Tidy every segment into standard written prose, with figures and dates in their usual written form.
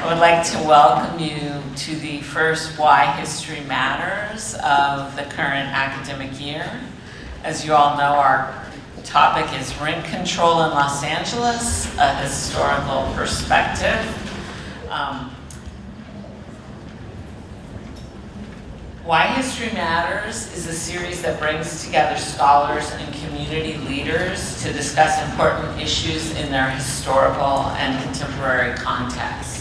I would like to welcome you to the first Why History Matters of the current academic year. As you all know, our topic is rent control in Los Angeles, a historical perspective. Why History Matters is a series that brings together scholars and community leaders to discuss important issues in their historical and contemporary contexts.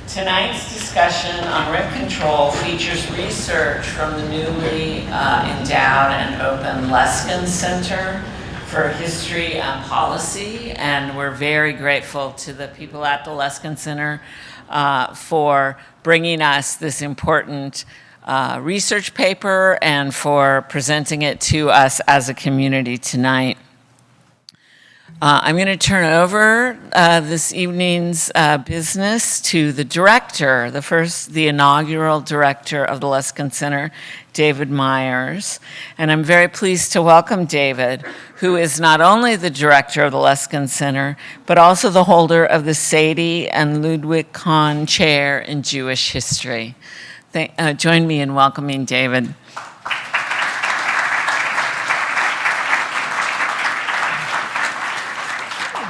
Tonight's discussion on rent control features research from the newly endowed and open Luskin Center for History and Policy, and we're very grateful to the people at the Luskin Center for bringing us this important research paper and for presenting it to us as a community tonight. I'm going to turn over this evening's business to the director, the inaugural director of the Luskin Center, David Meyers. And I'm very pleased to welcome David, who is not only the director of the Luskin Center, but also the holder of the Sadie and Ludwig Kahn Chair in Jewish History. Join me in welcoming David.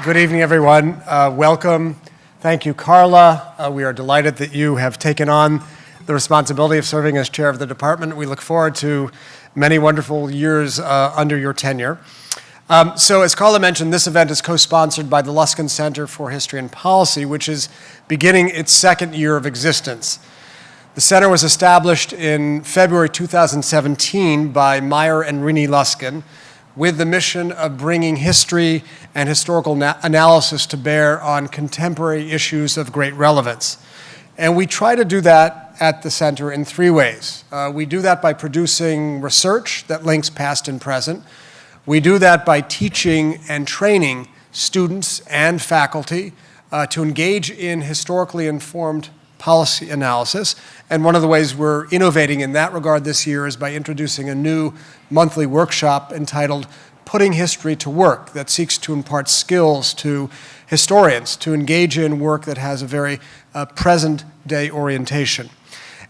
Good evening, everyone. Welcome. Thank you, Carla. We are delighted that you have taken on the responsibility of serving as chair of the department. We look forward to many wonderful years under your tenure. So as Carla mentioned, this event is co-sponsored by the Luskin Center for History and Policy, which is beginning its second year of existence. The center was established in February 2017 by Meyer and Rini Luskin with the mission of bringing history and historical analysis to bear on contemporary issues of great relevance. And we try to do that at the center in three ways. We do that by producing research that links past and present. We do that by teaching and training students and faculty to engage in historically informed policy analysis. And one of the ways we're innovating in that regard this year is by introducing a new monthly workshop entitled Putting History to Work that seeks to impart skills to historians to engage in work that has a very present-day orientation.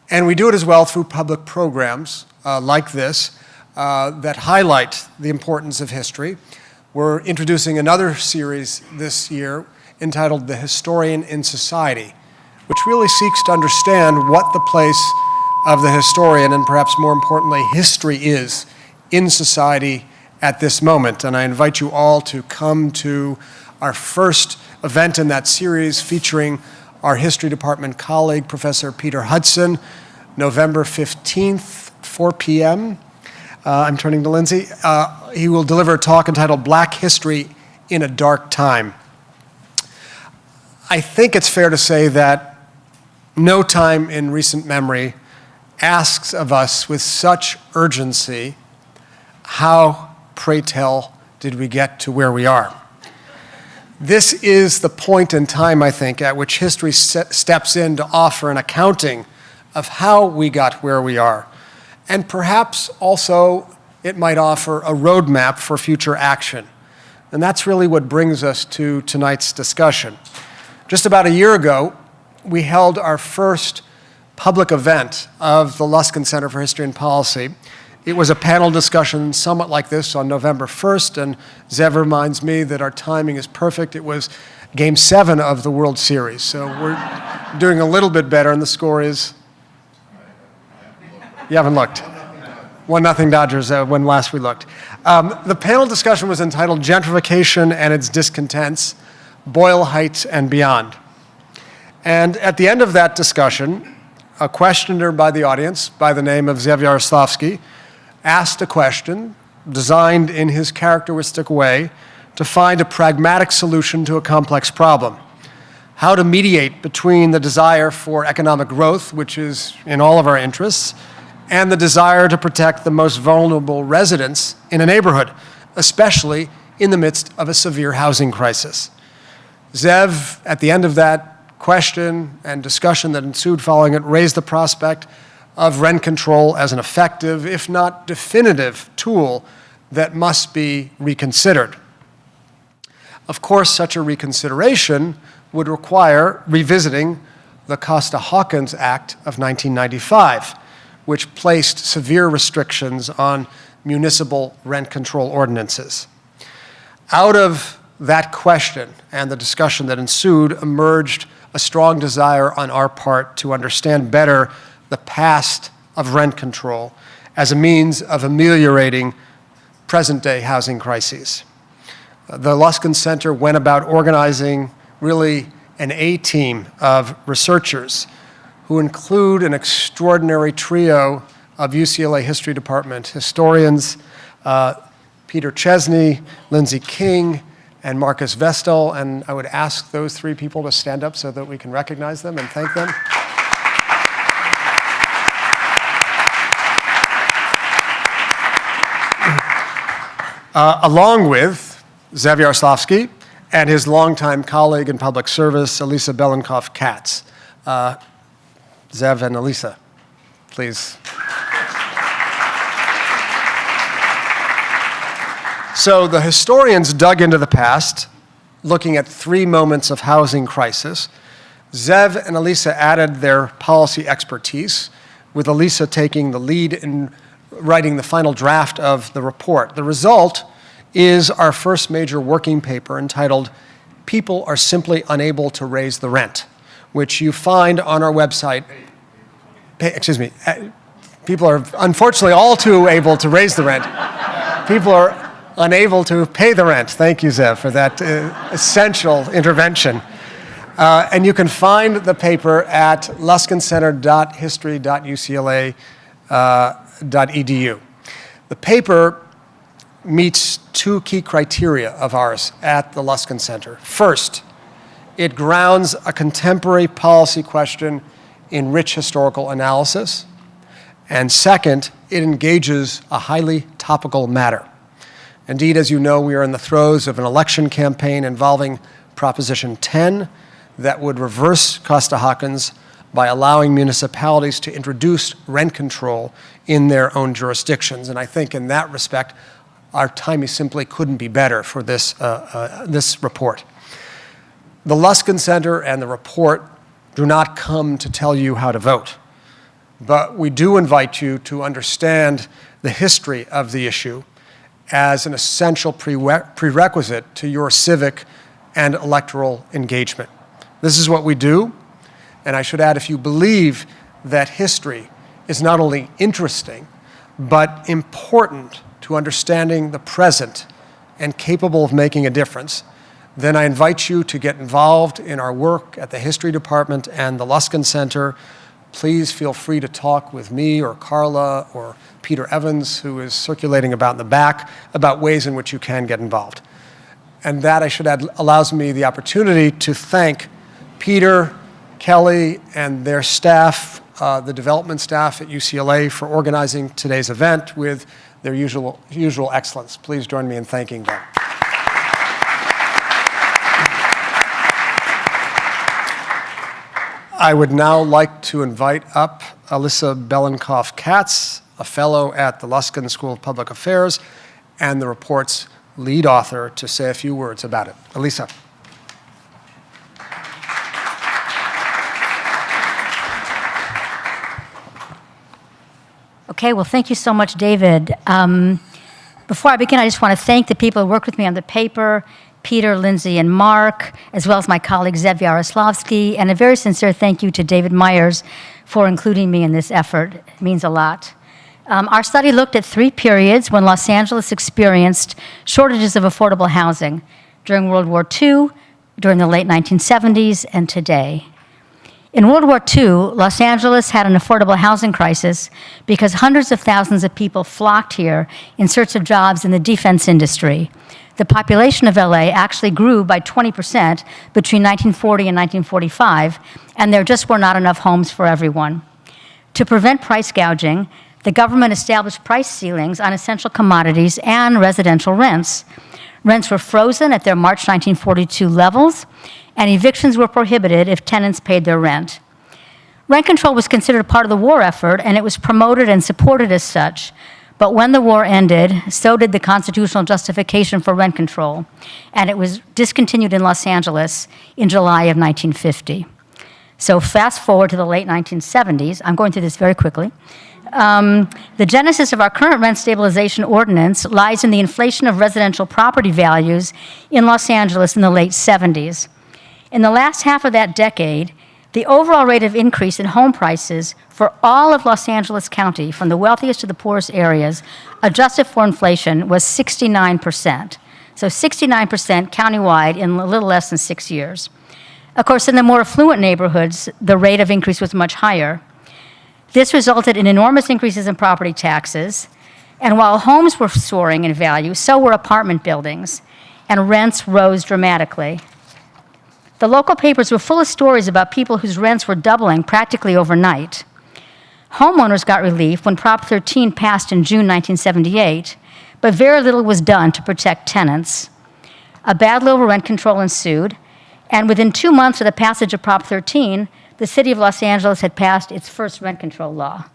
And we do it as well through public programs like this that highlight the importance of history. We're introducing another series this year entitled The Historian in Society, which really seeks to understand what the place of the historian, and perhaps more importantly, history is in society at this moment. And I invite you all to come to our first event in that series featuring our history department colleague, Professor Peter Hudson, November 15th, 4 p.m. I'm turning to Lindsay. He will deliver a talk entitled Black History in a Dark Time. I think it's fair to say that no time in recent memory asks of us with such urgency, how, pray tell, did we get to where we are? This is the point in time, I think, at which history steps in to offer an accounting of how we got where we are. And perhaps also it might offer a roadmap for future action. And that's really what brings us to tonight's discussion. Just about a year ago, we held our first public event of the Luskin Center for History and Policy. It was a panel discussion somewhat like this on November 1st, and Zev reminds me that our timing is perfect. It was Game 7 of the World Series, so we're doing a little bit better, and the score is? You haven't looked. 1-0 Dodgers when last we looked. The panel discussion was entitled Gentrification and Its Discontents, Boyle Heights and Beyond. And at the end of that discussion, a questioner by the audience by the name of Zev Yaroslavsky asked a question designed in his characteristic way to find a pragmatic solution to a complex problem. How to mediate between the desire for economic growth, which is in all of our interests, and the desire to protect the most vulnerable residents in a neighborhood, especially in the midst of a severe housing crisis. Zev, at the end of that question and discussion that ensued following it, raised the prospect of rent control as an effective, if not definitive, tool that must be reconsidered. Of course, such a reconsideration would require revisiting the Costa-Hawkins Act of 1995, which placed severe restrictions on municipal rent control ordinances. Out of that question and the discussion that ensued emerged a strong desire on our part to understand better the past of rent control as a means of ameliorating present-day housing crises. The Luskin Center went about organizing really an A-team of researchers who include an extraordinary trio of UCLA History Department historians, Peter Chesney, Lindsay King, and Marques Vestal, and I would ask those three people to stand up so that we can recognize them and thank them. Along with Zev Yaroslavsky and his longtime colleague in public service, Elisa Belenkoff-Katz. Zev and Elisa, please. So the historians dug into the past, looking at 3 moments of housing crisis. Zev and Elisa added their policy expertise, with Elisa taking the lead in writing the final draft of the report. The result is our first major working paper entitled "People Are Simply Unable to Raise the Rent," which you find on our website. People are unfortunately all too able to raise the rent. People are unable to pay the rent. Thank you, Zev, for that essential intervention. And you can find the paper at luskincenter.history.ucla.edu. The paper meets 2 key criteria of ours at the Luskin Center. First, it grounds a contemporary policy question in rich historical analysis. And second, it engages a highly topical matter. Indeed, as you know, we are in the throes of an election campaign involving Proposition 10 that would reverse Costa-Hawkins by allowing municipalities to introduce rent control in their own jurisdictions. And I think in that respect, our timing simply couldn't be better for this report. The Luskin Center and the report do not come to tell you how to vote, but we do invite you to understand the history of the issue as an essential prerequisite to your civic and electoral engagement. This is what we do, and I should add, if you believe that history is not only interesting, but important to understanding the present and capable of making a difference, then I invite you to get involved in our work at the History Department and the Luskin Center. Please feel free to talk with me or Carla or Peter Evans, who is circulating about in the back, about ways in which you can get involved. And that, I should add, allows me the opportunity to thank Peter, Kelly, and their staff, the development staff at UCLA, for organizing today's event with their usual excellence. Please join me in thanking them. I would now like to invite up Elisa Belenkoff-Katz, a fellow at the Luskin School of Public Affairs and the report's lead author, to say a few words about it. Elisa. Okay, well, thank you so much, David. Before I begin, I just want to thank the people who worked with me on the paper, Peter, Lindsay, and Mark, as well as my colleague Zev Yaroslavsky, and a very sincere thank you to David Meyers for including me in this effort. It means a lot. Our study looked at 3 periods when Los Angeles experienced shortages of affordable housing: during World War II, during the late 1970s, and today. In World War II, Los Angeles had an affordable housing crisis because hundreds of thousands of people flocked here in search of jobs in the defense industry. The population of LA actually grew by 20% between 1940 and 1945, and there just were not enough homes for everyone. To prevent price gouging, the government established price ceilings on essential commodities and residential rents. Rents were frozen at their March 1942 levels, and evictions were prohibited if tenants paid their rent. Rent control was considered part of the war effort, and it was promoted and supported as such. But when the war ended, so did the constitutional justification for rent control, and it was discontinued in Los Angeles in July of 1950. So fast forward to the late 1970s. I'm going through this very quickly. The genesis of our current rent stabilization ordinance lies in the inflation of residential property values in Los Angeles in the late 70s. In the last half of that decade, the overall rate of increase in home prices for all of Los Angeles County, from the wealthiest to the poorest areas, adjusted for inflation, was 69%. So 69% countywide in a little less than 6 years. Of course, in the more affluent neighborhoods, the rate of increase was much higher. This resulted in enormous increases in property taxes, and while homes were soaring in value, so were apartment buildings, and rents rose dramatically. The local papers were full of stories about people whose rents were doubling practically overnight. Homeowners got relief when Prop 13 passed in June 1978, but very little was done to protect tenants. A battle over rent control ensued, and within 2 months of the passage of Prop 13, the city of Los Angeles had passed its first rent control law.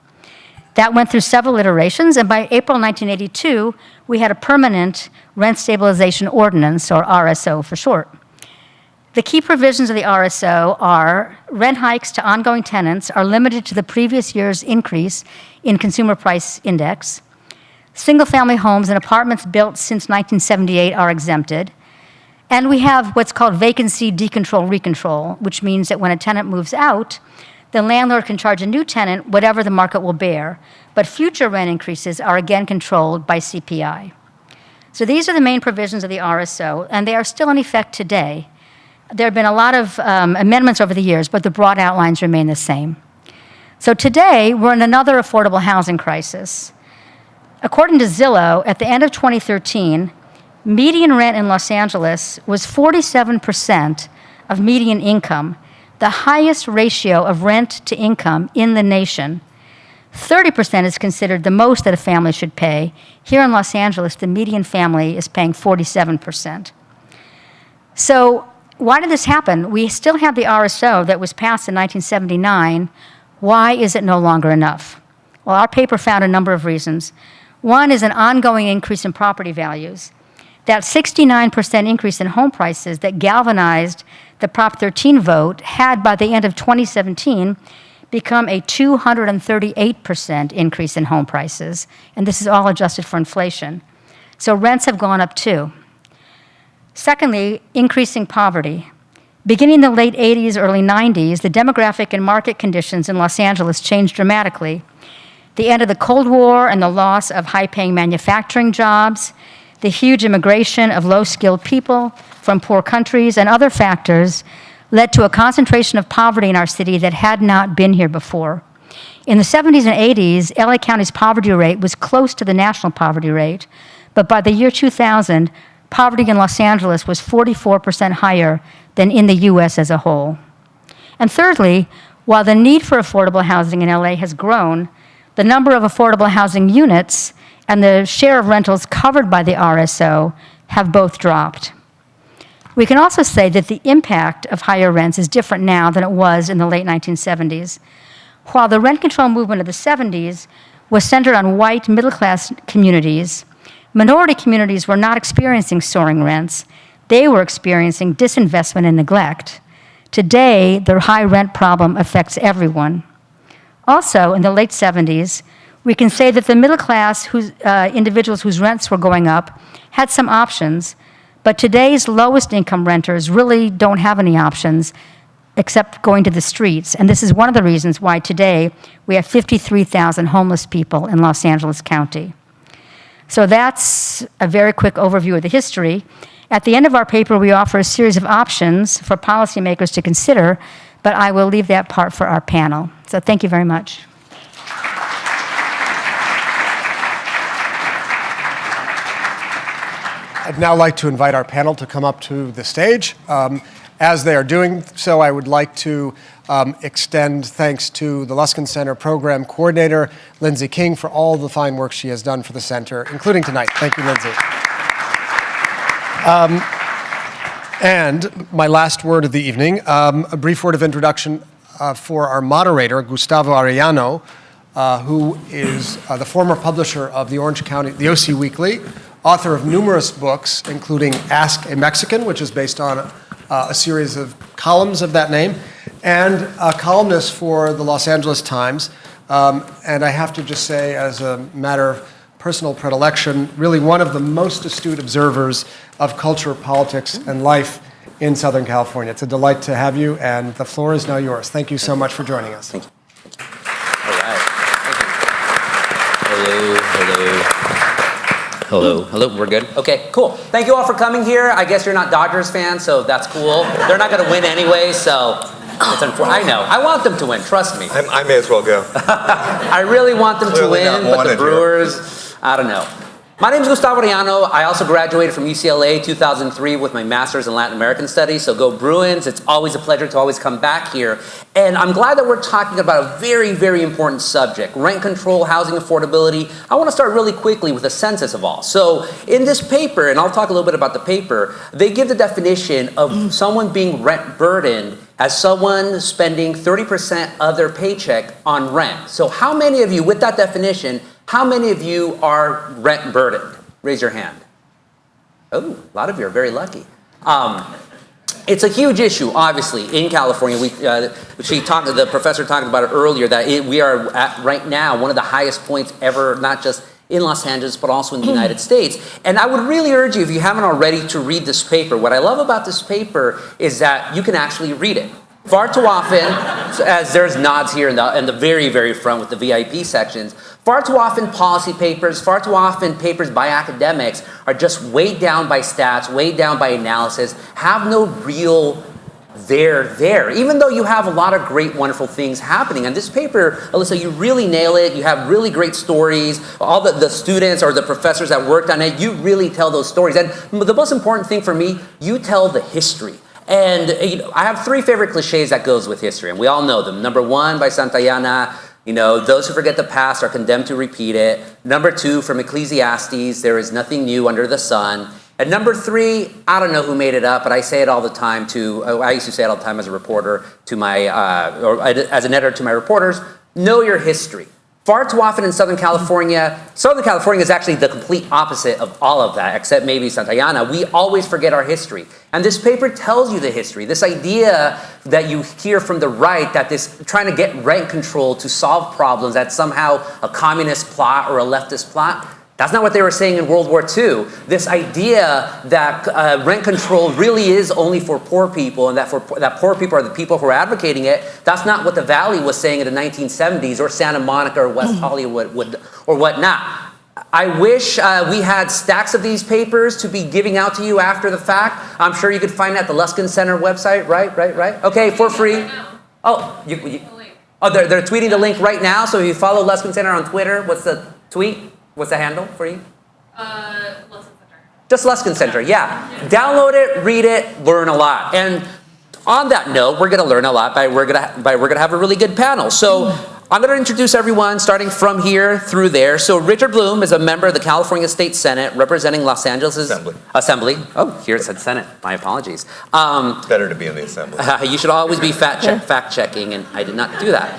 That went through several iterations, and by April 1982, we had a permanent rent stabilization ordinance, or RSO for short. The key provisions of the RSO are rent hikes to ongoing tenants are limited to the previous year's increase in consumer price index. Single-family homes and apartments built since 1978 are exempted. And we have what's called vacancy decontrol recontrol, which means that when a tenant moves out, the landlord can charge a new tenant whatever the market will bear, but future rent increases are again controlled by CPI. So these are the main provisions of the RSO, and they are still in effect today. There have been a lot of amendments over the years, but the broad outlines remain the same. So today, we're in another affordable housing crisis. According to Zillow, at the end of 2013, median rent in Los Angeles was 47% of median income, the highest ratio of rent to income in the nation. 30% is considered the most that a family should pay. Here in Los Angeles, the median family is paying 47%. So why did this happen? We still have the RSO that was passed in 1979. Why is it no longer enough? Well, our paper found a number of reasons. One is an ongoing increase in property values. That 69% increase in home prices that galvanized the Prop 13 vote had, by the end of 2017, become a 238% increase in home prices, and this is all adjusted for inflation. So rents have gone up too. Secondly, increasing poverty. Beginning in the late 80s, early 90s, the demographic and market conditions in Los Angeles changed dramatically. The end of the Cold War and the loss of high-paying manufacturing jobs, the huge immigration of low-skilled people from poor countries, and other factors led to a concentration of poverty in our city that had not been here before. In the 70s and 80s, LA County's poverty rate was close to the national poverty rate, but by the year 2000, poverty in Los Angeles was 44% higher than in the US as a whole. And thirdly, while the need for affordable housing in LA has grown, the number of affordable housing units and the share of rentals covered by the RSO have both dropped. We can also say that the impact of higher rents is different now than it was in the late 1970s. While the rent control movement of the 70s was centered on white middle-class communities, minority communities were not experiencing soaring rents. They were experiencing disinvestment and neglect. Today, the high rent problem affects everyone. Also, in the late 70s, we can say that the middle class individuals whose rents were going up had some options, but today's lowest income renters really don't have any options except going to the streets. And this is one of the reasons why today we have 53,000 homeless people in Los Angeles County. So that's a very quick overview of the history. At the end of our paper, we offer a series of options for policymakers to consider, but I will leave that part for our panel. So thank you very much. I'd now like to invite our panel to come up to the stage. As they are doing so, I would like to extend thanks to the Luskin Center program coordinator, Lindsay King, for all the fine work she has done for the center, including tonight. Thank you, Lindsay. And my last word of the evening, a brief word of introduction for our moderator, Gustavo Arellano, who is the former publisher of the Orange County, the OC Weekly, author of numerous books, including Ask a Mexican, which is based on a series of columns of that name, and a columnist for the Los Angeles Times. And I have to just say, as a matter of personal predilection, really one of the most astute observers of culture, politics, and life in Southern California. It's a delight to have you, and the floor is now yours. Thank you so much for joining us. Thank you. All right. Hello, we're good? Okay, cool. Thank you all for coming here. I guess you're not Dodgers fans, so that's cool. They're not going to win anyway, so it's I know. I want them to win, trust me. I may as well go. I really want them to win, but the Brewers, I don't know. My name is Gustavo Arellano. I also graduated from UCLA 2003 with my master's in Latin American studies, so go Bruins. It's always a pleasure to always come back here. And I'm glad that we're talking about a very, very important subject, rent control, housing affordability. I want to start really quickly with a census of all. So in this paper, and I'll talk a little bit about the paper, they give the definition of someone being rent burdened as someone spending 30% of their paycheck on rent. So how many of you, with that definition, how many of you are rent burdened? Raise your hand. Oh, a lot of you are very lucky. It's a huge issue, obviously, in California. The professor talked about it earlier, that we are at, right now, one of the highest points ever, not just in Los Angeles, but also in the United States. And I would really urge you, if you haven't already, to read this paper. What I love about this paper is that you can actually read it. Far too often, as there's nods here in the very, very front with the VIP sections, far too often policy papers, far too often papers by academics are just weighed down by stats, weighed down by analysis, have no real there. Even though you have a lot of great, wonderful things happening. And this paper, Alyssa, you really nail it. You have really great stories. All the students or the professors that worked on it, you really tell those stories. And the most important thing for me, you tell the history. And I have three favorite cliches that goes with history, and we all know them. Number one, by Santayana, those who forget the past are condemned to repeat it. Number two, from Ecclesiastes, there is nothing new under the sun. And number three, I don't know who made it up, but I say it all the time I used to say it all the time as a reporter to or as an editor to my reporters, know your history. Far too often in Southern California is actually the complete opposite of all of that, except maybe Santayana. We always forget our history. And this paper tells you the history. This idea that you hear from the right, that this trying to get rent control to solve problems, that's somehow a communist plot or a leftist plot. That's not what they were saying in World War II. This idea that rent control really is only for poor people, and that poor people are the people who are advocating it, that's not what the Valley was saying in the 1970s, or Santa Monica, or West Hollywood, or whatnot. I wish we had stacks of these papers to be giving out to you after the fact. I'm sure you could find it at the Luskin Center website, right? Okay, for free. Oh, they're tweeting the link right now, so if you follow Luskin Center on Twitter, what's the tweet? What's the handle for you? Luskin Center. Just Luskin Center, yeah. Download it, read it, learn a lot. And on that note, we're going to learn a lot we're going to have a really good panel. So I'm going to introduce everyone starting from here through there. So Richard Bloom is a member of the California State Senate representing Los Angeles Assembly. Oh, here it said Senate. My apologies. Better to be in the Assembly. You should always be fact checking, and I did not do that.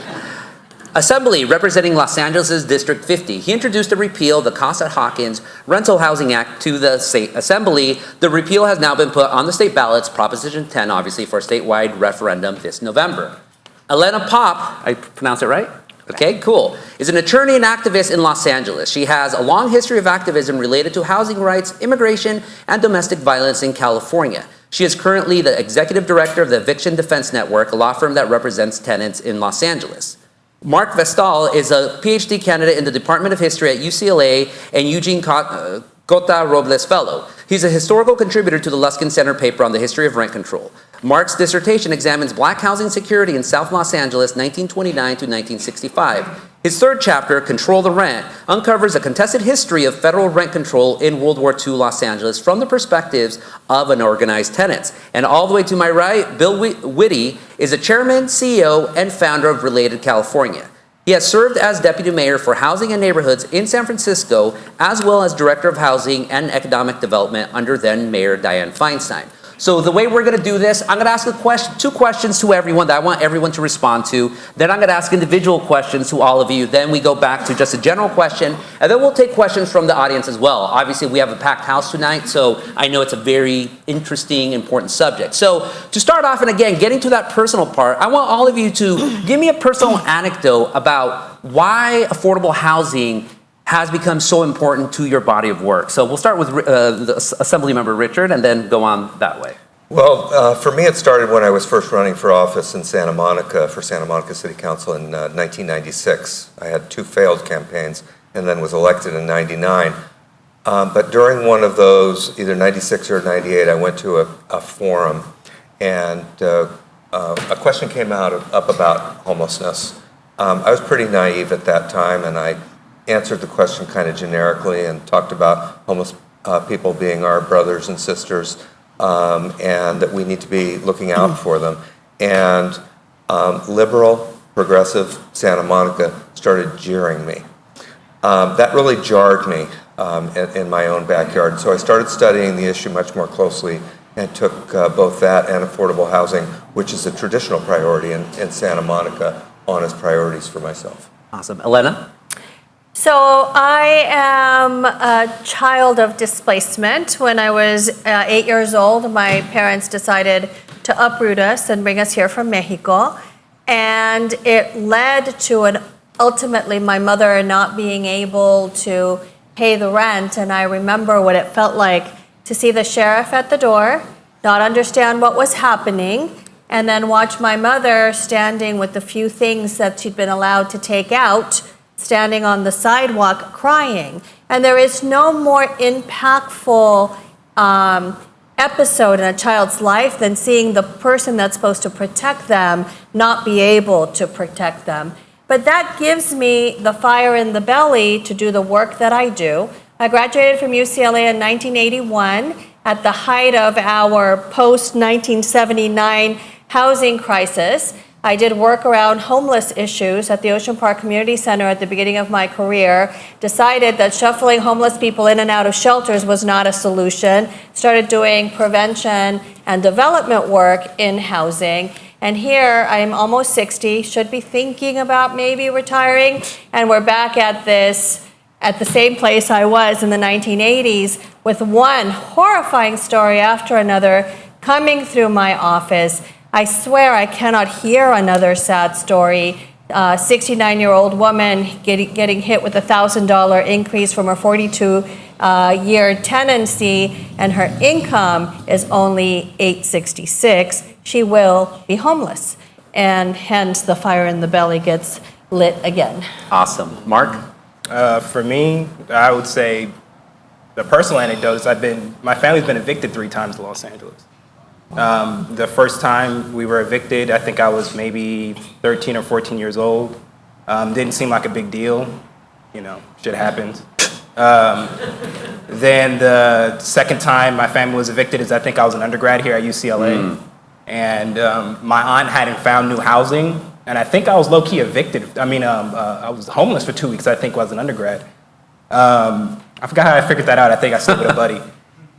Assembly, representing Los Angeles' District 50. He introduced a repeal of the Costa-Hawkins Rental Housing Act to the State Assembly. The repeal has now been put on the state ballots, Proposition 10, obviously, for a statewide referendum this November. Elena Popp, I pronounce it right? Okay, cool. Is an attorney and activist in Los Angeles. She has a long history of activism related to housing rights, immigration, and domestic violence in California. She is currently the executive director of the Eviction Defense Network, a law firm that represents tenants in Los Angeles. Marques Vestal is a Ph.D. candidate in the Department of History at UCLA and Eugene Cota Robles Fellow. He's a historical contributor to the Luskin Center paper on the history of rent control. Mark's dissertation examines black housing security in South Los Angeles, 1929 to 1965. His third chapter, Control the Rent, uncovers a contested history of federal rent control in World War II Los Angeles from the perspectives of unorganized tenants. And all the way to my right, Bill Witte is a chairman, CEO, and founder of Related California. He has served as deputy mayor for housing and neighborhoods in San Francisco, as well as director of housing and economic development under then Mayor Dianne Feinstein. So the way we're going to do this, I'm going to ask two questions to everyone that I want everyone to respond to. Then I'm going to ask individual questions to all of you. Then we go back to just a general question, and then we'll take questions from the audience as well. Obviously, we have a packed house tonight, so I know it's a very interesting, important subject. So to start off, and again, getting to that personal part, I want all of you to give me a personal anecdote about why affordable housing has become so important to your body of work. So we'll start with the Assemblymember Richard and then go on that way. Well, for me, it started when I was first running for office in Santa Monica for Santa Monica City Council in 1996. I had 2 failed campaigns and then was elected in 99. But during one of those, either 96 or 98, I went to a forum, and a question came up about homelessness. I was pretty naive at that time, and I answered the question kind of generically and talked about homeless people being our brothers and sisters, and that we need to be looking out for them. And liberal, progressive Santa Monica started jeering me. That really jarred me in my own backyard. So I started studying the issue much more closely and took both that and affordable housing, which is a traditional priority in Santa Monica, on as priorities for myself. Awesome. Elena? So I am a child of displacement. When I was 8 years old, my parents decided to uproot us and bring us here from Mexico. And it led to ultimately my mother not being able to pay the rent. And I remember what it felt like to see the sheriff at the door, not understand what was happening, and then watch my mother standing with the few things that she'd been allowed to take out, standing on the sidewalk crying. And there is no more impactful episode in a child's life than seeing the person that's supposed to protect them not be able to protect them. But that gives me the fire in the belly to do the work that I do. I graduated from UCLA in 1981 at the height of our post-1979 housing crisis. I did work around homeless issues at the Ocean Park Community Center at the beginning of my career, decided that shuffling homeless people in and out of shelters was not a solution, started doing prevention and development work in housing. And here I'm almost 60, should be thinking about maybe retiring, and we're back at the same place I was in the 1980s with one horrifying story after another coming through my office. I swear I cannot hear another sad story. 69-year-old woman getting hit with a $1,000 increase from her 42-year tenancy, and her income is only $866. She will be homeless, and hence the fire in the belly gets lit again. Awesome. Mark? For me, I would say the personal anecdote is my family's been evicted 3 times in Los Angeles. The first time we were evicted, I think I was maybe 13 or 14 years old. Didn't seem like a big deal. Shit happens. Then the second time my family was evicted is I think I was an undergrad here at UCLA. And my aunt hadn't found new housing. And I think I was low-key evicted. I was homeless for 2 weeks, I think, when I was an undergrad. I forgot how I figured that out. I think I stayed with a buddy.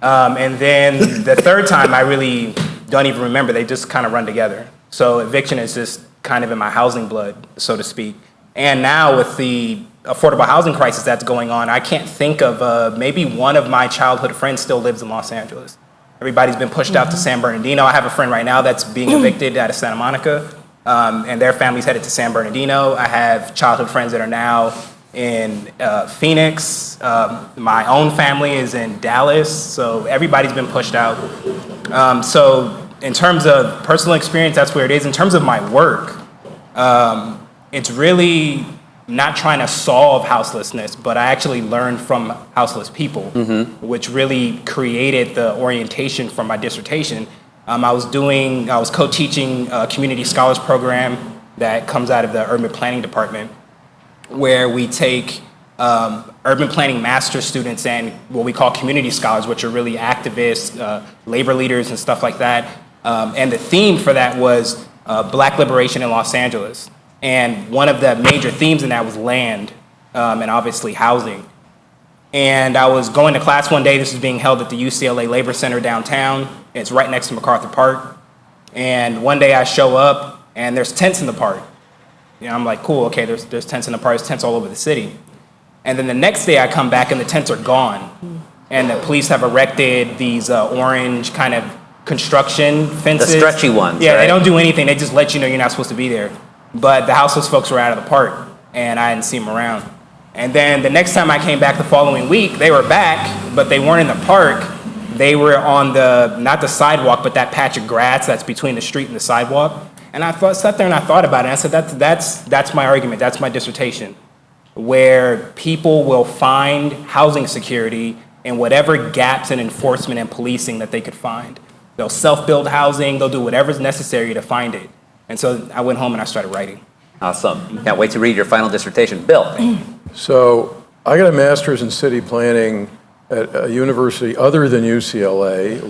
And then the third time, I really don't even remember. They just kind of run together. So eviction is just kind of in my housing blood, so to speak. And now with the affordable housing crisis that's going on, I can't think of maybe one of my childhood friends still lives in Los Angeles. Everybody's been pushed out to San Bernardino. I have a friend right now that's being evicted out of Santa Monica, and their family's headed to San Bernardino. I have childhood friends that are now in Phoenix. My own family is in Dallas, so everybody's been pushed out. So in terms of personal experience, that's where it is. In terms of my work, it's really not trying to solve houselessness, but I actually learned from houseless people, which really created the orientation for my dissertation. I was co-teaching a community scholars program that comes out of the urban planning department, where we take urban planning master students and what we call community scholars, which are really activists, labor leaders and stuff like that. And the theme for that was Black liberation in Los Angeles. And one of the major themes in that was land and obviously housing. And I was going to class one day. This was being held at the UCLA Labor Center downtown. It's right next to MacArthur Park. And one day I show up and there's tents in the park. You know, I'm like, cool, okay, there's tents in the park, there's tents all over the city. And then the next day I come back and the tents are gone. And the police have erected these orange kind of construction fences. The stretchy ones, Yeah, right? they don't do anything, they just let you know you're not supposed to be there. But the houseless folks were out of the park and I didn't see them around. And then the next time I came back the following week, they were back, but they weren't in the park. They were on not the sidewalk, but that patch of grass that's between the street and the sidewalk. And I sat there and I thought about it. And I said, that's my argument. That's my dissertation, where people will find housing security in whatever gaps in enforcement and policing that they could find. They'll self-build housing. They'll do whatever's necessary to find it. And so I went home and I started writing. Awesome. Can't wait to read your final dissertation. Bill. So I got a master's in city planning at a university other than UCLA,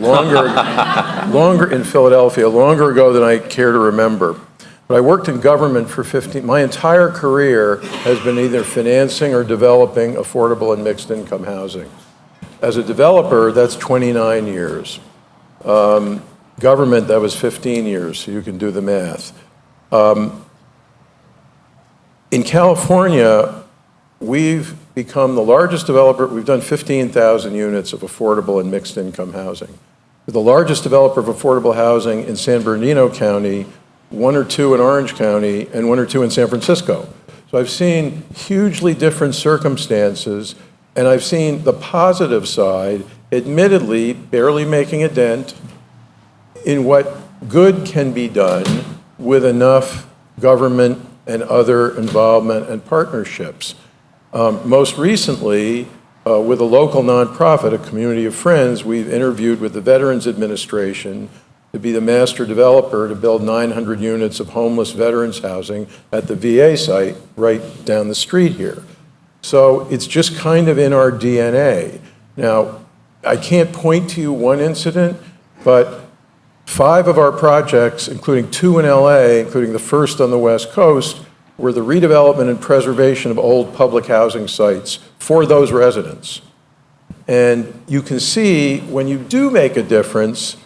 longer in Philadelphia, longer ago than I care to remember. But I worked in government for my entire career has been either financing or developing affordable and mixed income housing. As a developer, that's 29 years. Government, that was 15 years, so you can do the math. In California, we've become the largest developer. We've done 15,000 units of affordable and mixed income housing. We're the largest developer of affordable housing in San Bernardino County, 1 or 2 in Orange County, and 1 or 2 in San Francisco. So I've seen hugely different circumstances, and I've seen the positive side, admittedly barely making a dent in what good can be done with enough government and other involvement and partnerships. Most recently, with a local nonprofit, a community of friends, we've interviewed with the Veterans Administration to be the master developer to build 900 units of homeless veterans housing at the VA site right down the street here. So it's just kind of in our DNA. Now, I can't point to you one incident, but 5 of our projects, including 2 in LA, including the first on the West Coast, were the redevelopment and preservation of old public housing sites for those residents. And you can see when you do make a difference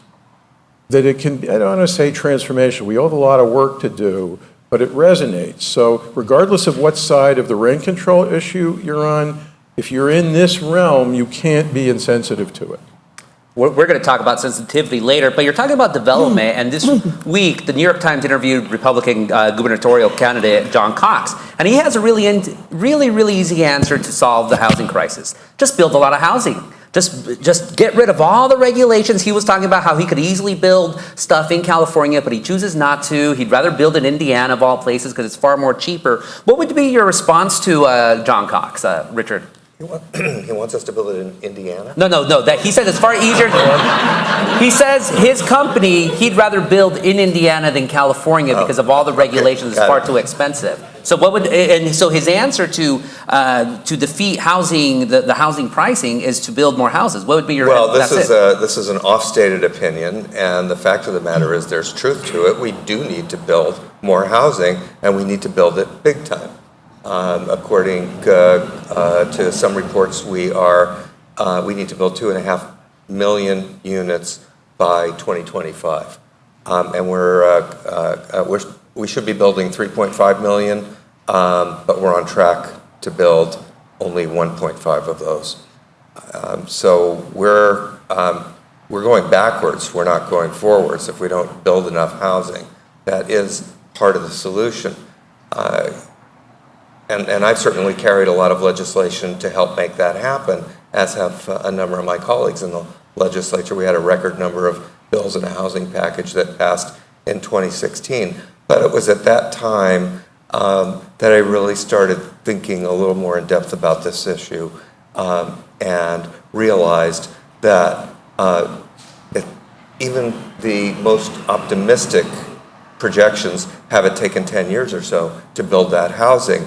that it can, I don't want to say transformation, we have a lot of work to do, but it resonates. So regardless of what side of the rent control issue you're on, if you're in this realm, you can't be insensitive to it. We're going to talk about sensitivity later, but you're talking about development, and this week, the New York Times interviewed Republican gubernatorial candidate John Cox, and he has a really easy answer to solve the housing crisis. Just build a lot of housing. Just get rid of all the regulations. He was talking about how he could easily build stuff in California, but he chooses not to. He'd rather build in Indiana, of all places, because it's far more cheaper. What would be your response to John Cox, Richard? He wants us to build it in Indiana? No. That he says it's far easier. He says his company, he'd rather build in Indiana than California because of all the regulations. It's far too expensive. So so his answer to defeat housing, the housing pricing, is to build more houses. What would be your? Well, this is an off-stated opinion, and the fact of the matter is there's truth to it. We do need to build more housing, and we need to build it big time. According to some reports, we need to build 2.5 million units by 2025, and we should be building 3.5 million, but we're on track to build only 1.5 of those. So we're going backwards. We're not going forwards if we don't build enough housing. That is part of the solution. And I've certainly carried a lot of legislation to help make that happen, as have a number of my colleagues in the legislature. We had a record number of bills in a housing package that passed in 2016. But it was at that time that I really started thinking a little more in depth about this issue and realized that even the most optimistic projections have it taken 10 years or so to build that housing.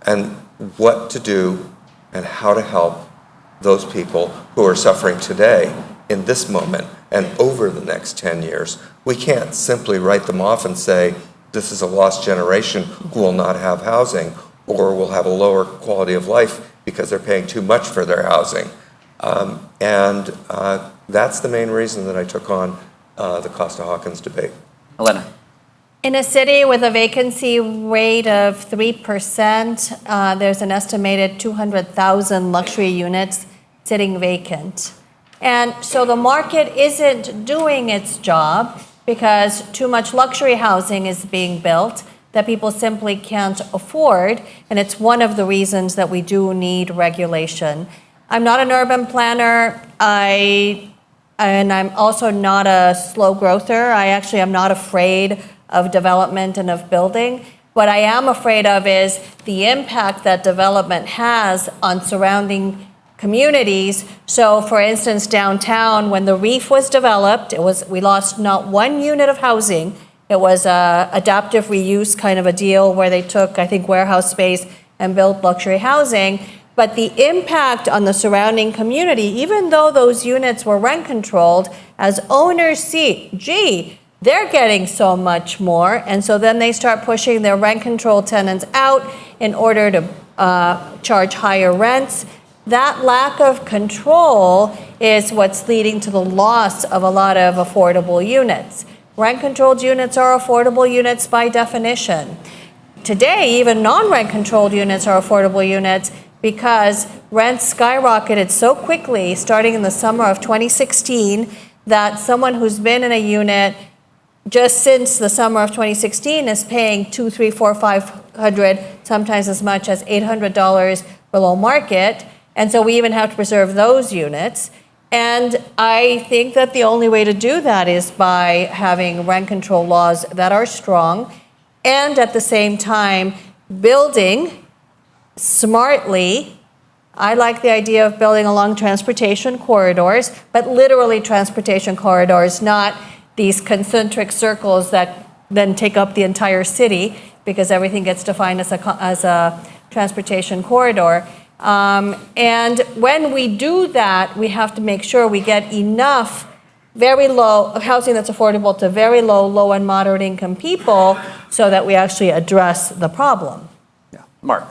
And what to do and how to help those people who are suffering today in this moment and over the next 10 years. We can't simply write them off and say, this is a lost generation who will not have housing or will have a lower quality of life because they're paying too much for their housing. That's the main reason that I took on the Costa-Hawkins debate. Aleena. In a city with a vacancy rate of 3%, there's an estimated 200,000 luxury units sitting vacant. And so the market isn't doing its job because too much luxury housing is being built that people simply can't afford, and it's one of the reasons that we do need regulation. I'm not an urban planner, and I'm also not a slow growther. I actually am not afraid of development and of building. What I am afraid of is the impact that development has on surrounding communities. So for instance, downtown, when the Reef was developed, we lost not one unit of housing. It was a adaptive reuse kind of a deal where they took, I think, warehouse space and built luxury housing. But the impact on the surrounding community, even though those units were rent controlled, as owners see, gee, they're getting so much more. And so then they start pushing their rent controlled tenants out in order to charge higher rents. That lack of control is what's leading to the loss of a lot of affordable units. Rent-controlled units are affordable units by definition. Today, even non-rent controlled units are affordable units because rents skyrocketed so quickly starting in the summer of 2016 that someone who's been in a unit just since the summer of 2016 is paying $200, $300, $400, $500, sometimes as much as $800 below market. And so we even have to preserve those units. And I think that the only way to do that is by having rent control laws that are strong and at the same time building smartly. I like the idea of building along transportation corridors, but literally transportation corridors, not these concentric circles that then take up the entire city because everything gets defined as a transportation corridor. And when we do that, we have to make sure we get enough very low housing that's affordable to very low and moderate income people so that we actually address the problem. Yeah. Mark.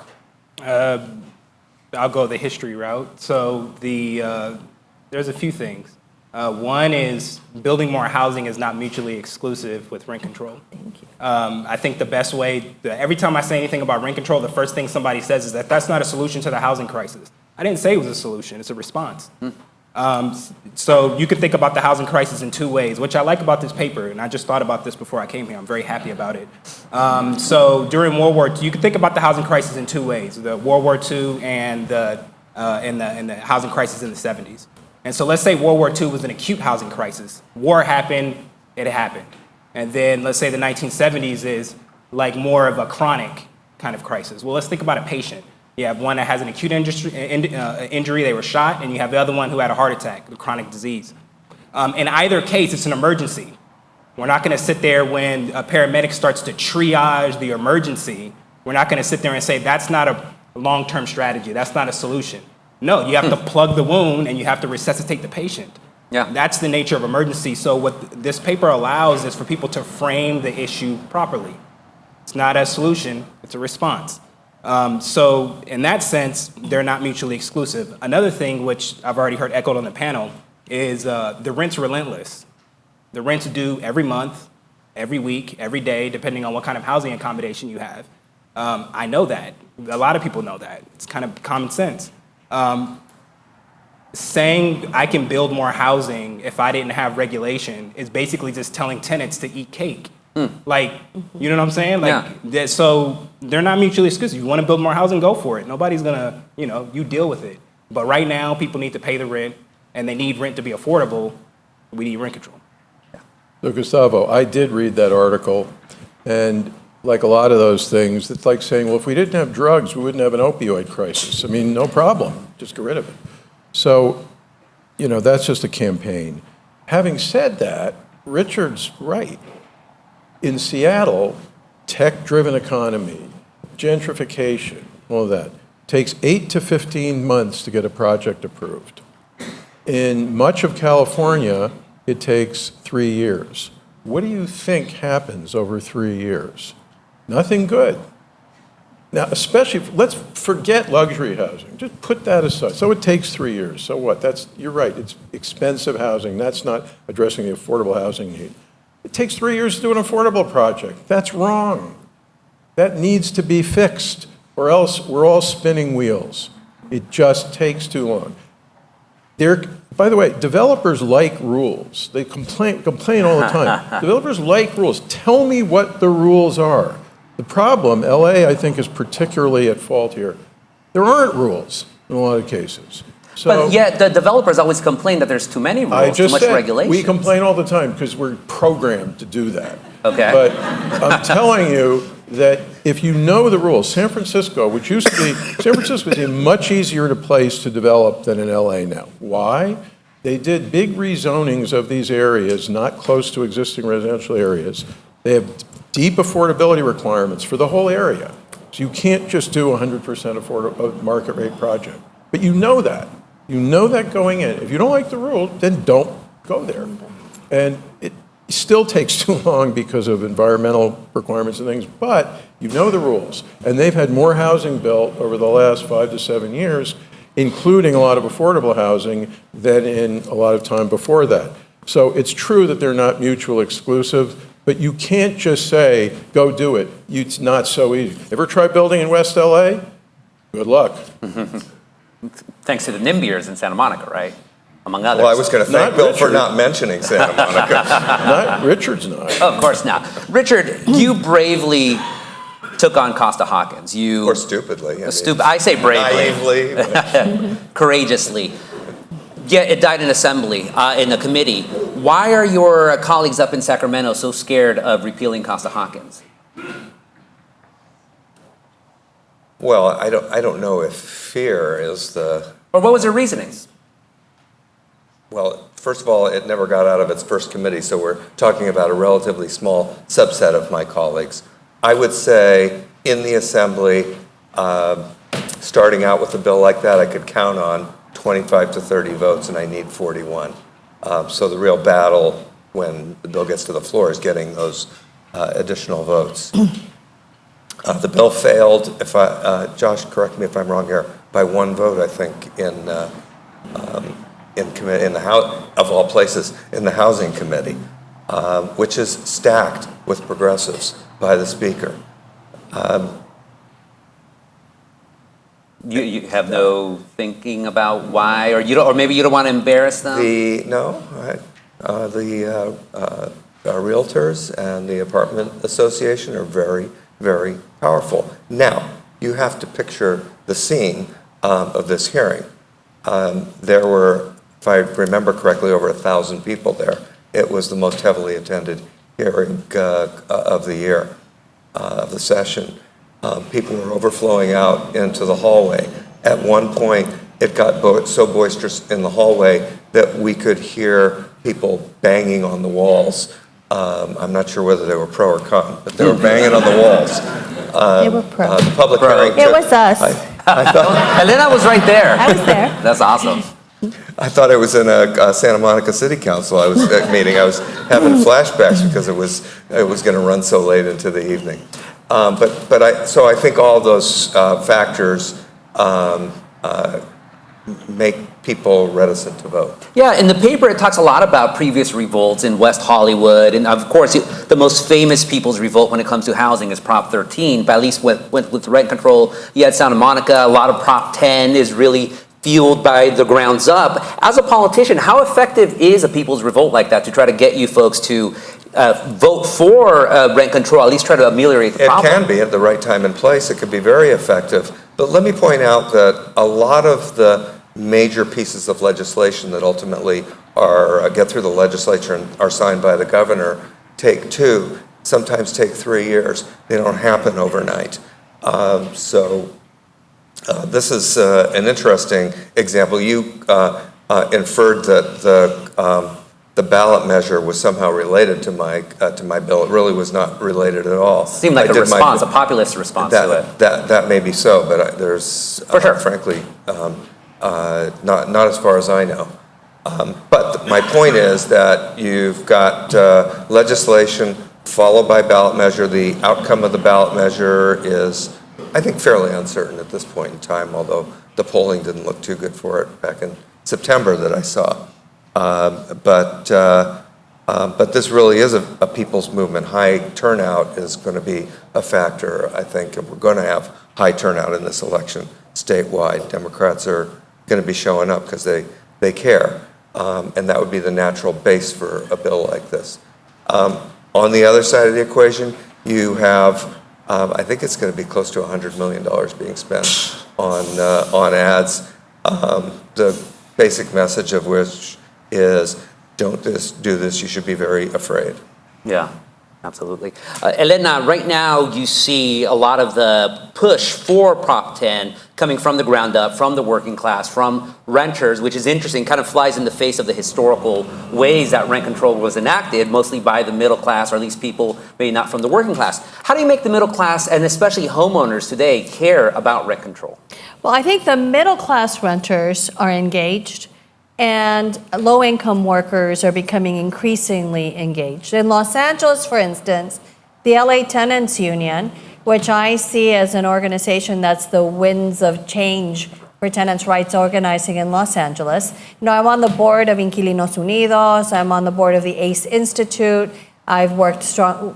I'll go the history route. So there's a few things. One is building more housing is not mutually exclusive with rent control. Thank you. I think the best way, every time I say anything about rent control, the first thing somebody says is that that's not a solution to the housing crisis. I didn't say it was a solution, it's a response. So you could think about the housing crisis in two ways, which I like about this paper, and I just thought about this before I came here. I'm very happy about it. So during World War II, you could think about the housing crisis in two ways, the World War II and the housing crisis in the 70s. And so let's say World War II was an acute housing crisis. War happened, it happened. And then let's say the 1970s is like more of a chronic kind of crisis. Well, let's think about a patient. You have one that has an acute injury, they were shot, and you have the other one who had a heart attack, a chronic disease. In either case, it's an emergency. We're not gonna sit there when a paramedic starts to triage the emergency. We're not gonna sit there and say, that's not a long-term strategy, that's not a solution. No, you have to plug the wound and you have to resuscitate the patient. Yeah. That's the nature of emergency. So what this paper allows is for people to frame the issue properly. It's not a solution, it's a response. So in that sense, they're not mutually exclusive. Another thing which I've already heard echoed on the panel is the rent's relentless. The rent's due every month, every week, every day, depending on what kind of housing accommodation you have. I know that. A lot of people know that. It's kind of common sense. Saying I can build more housing if I didn't have regulation is basically just telling tenants to eat cake. Like, you know what I'm saying? Like, so they're not mutually exclusive. You want to build more housing, go for it. Nobody's gonna, you deal with it. But right now, people need to pay the rent, and they need rent to be affordable. We need rent control. So Gustavo, I did read that article, and like a lot of those things, it's like saying, well, if we didn't have drugs, we wouldn't have an opioid crisis. I mean, no problem, just get rid of it. So, that's just a campaign. Having said that, Richard's right. In Seattle, tech-driven economy, gentrification, all of that, takes 8 to 15 months to get a project approved. In much of California, it takes 3 years. What do you think happens over 3 years? Nothing good. Now, especially, let's forget luxury housing. Just put that aside. So it takes 3 years. So what? You're right. It's expensive housing. That's not addressing the affordable housing need. It takes 3 years to do an affordable project. That's wrong. That needs to be fixed, or else we're all spinning wheels. It just takes too long. By the way, developers like rules. They complain all the time. Developers like rules. Tell me what the rules are. The problem, LA, I think, is particularly at fault here. There aren't rules in a lot of cases. So, But yet the developers always complain that there's too many rules, too much regulation. We complain all the time because we're programmed to do that. Okay. But I'm telling you that if you know the rules, San Francisco is a much easier place to develop than in LA now. Why? They did big rezonings of these areas, not close to existing residential areas. They have deep affordability requirements for the whole area. So you can't just do 100% affordable market rate project. But you know that. You know that going in. If you don't like the rule, then don't go there. And it still takes too long because of environmental requirements and things, but you know the rules. And they've had more housing built over the last 5 to 7 years, including a lot of affordable housing, than in a lot of time before that. So it's true that they're not mutually exclusive, but you can't just say, go do it. It's not so easy. Ever try building in West LA? Good luck. Thanks to the NIMBYers in Santa Monica, right? Among others. Well, I was going to thank Not Bill for Richard. not mentioning Santa Monica. Richard's not. Oh, of course not. Richard, you bravely took on Costa-Hawkins. Or stupidly. I say bravely. Naively. Courageously. Yeah, it died in assembly, in a committee. Why are your colleagues up in Sacramento so scared of repealing Costa-Hawkins? Well, I don't know if fear is the... Or what was their reasoning? Well, first of all, it never got out of its first committee, so we're talking about a relatively small subset of my colleagues. I would say in the assembly, starting out with a bill like that, I could count on 25 to 30 votes, and I need 41. So the real battle when the bill gets to the floor is getting those additional votes. The bill failed, Josh, correct me if I'm wrong here, by one vote, I think, in the House, of all places, in the Housing Committee, which is stacked with progressives by the Speaker. You have no thinking about why, or maybe you don't want to embarrass them? The realtors and the apartment association are very, very powerful. Now, you have to picture the scene of this hearing. There were, if I remember correctly, over 1,000 people there. It was the most heavily attended hearing of the year, of the session. People were overflowing out into the hallway. At one point, it got so boisterous in the hallway that we could hear people banging on the walls. I'm not sure whether they were pro or con, but they were banging on the walls. They were pro. The public hearing. It was us. I thought, Elena was right there. I was there. That's awesome. I thought I was in a Santa Monica City Council meeting. I was having flashbacks because it was going to run so late into the evening. So I think all those factors make people reticent to vote. Yeah, in the paper it talks a lot about previous revolts in West Hollywood, and of course the most famous people's revolt when it comes to housing is Prop 13, but at least with rent control, you had Santa Monica. A lot of Prop 10 is really fueled by the grounds up. As a politician, how effective is a people's revolt like that to try to get you folks to vote for rent control, at least try to ameliorate the problem? It can be at the right time and place. It could be very effective. But let me point out that a lot of the major pieces of legislation that ultimately get through the legislature and are signed by the governor take 2, sometimes take 3 years. They don't happen overnight. This is an interesting example. You inferred that the ballot measure was somehow related to my bill. It really was not related at all. Seemed like a populist response to it. That may be so, but there's, For sure. frankly, not as far as I know. But my point is that you've got legislation followed by ballot measure. The outcome of the ballot measure is, I think fairly uncertain at this point in time, although the polling didn't look too good for it back in September that I saw. But this really is a people's movement. High turnout is going to be a factor, I think, and we're going to have high turnout in this election statewide. Democrats are going to be showing up because they care, and that would be the natural base for a bill like this. On the other side of the equation, you have, I think it's going to be close to $100 million being spent on ads. The basic message of which is, don't do this, you should be very afraid. Yeah, absolutely. Elena, right now you see a lot of the push for Prop 10 coming from the ground up, from the working class, from renters, which is interesting, kind of flies in the face of the historical ways that rent control was enacted, mostly by the middle class, or at least people maybe not from the working class. How do you make the middle class, and especially homeowners today, care about rent control? Well, I think the middle class renters are engaged, and low-income workers are becoming increasingly engaged. In Los Angeles, for instance, the LA Tenants Union, which I see as an organization that's the winds of change for tenants' rights organizing in Los Angeles. I'm on the board of Inquilinos Unidos, I'm on the board of the ACE Institute, I've worked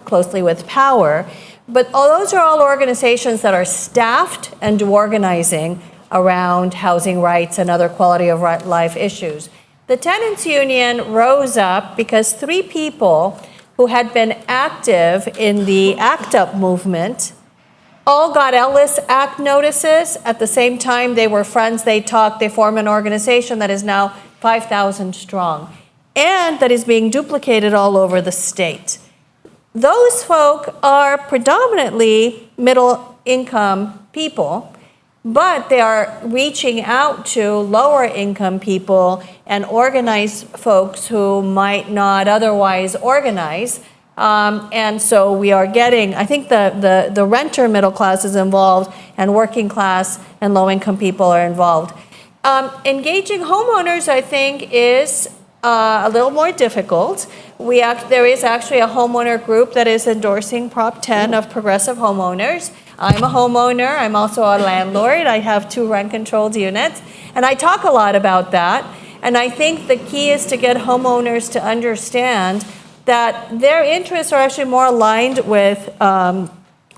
closely with Power, but those are all organizations that are staffed and do organizing around housing rights and other quality of life issues. The Tenants Union rose up because 3 people who had been active in the ACT UP movement all got Ellis Act notices. At the same time, they were friends, they talked, they formed an organization that is now 5,000 strong and that is being duplicated all over the state. Those folk are predominantly middle income people, but they are reaching out to lower income people and organized folks who might not otherwise organize. And so we are getting, I think the renter middle class is involved, and working class and low income people are involved. Engaging homeowners, I think, is a little more difficult. There is actually a homeowner group that is endorsing Prop 10 of progressive homeowners. I'm a homeowner. I'm also a landlord. I have 2 rent-controlled units, and I talk a lot about that. And I think the key is to get homeowners to understand that their interests are actually more aligned with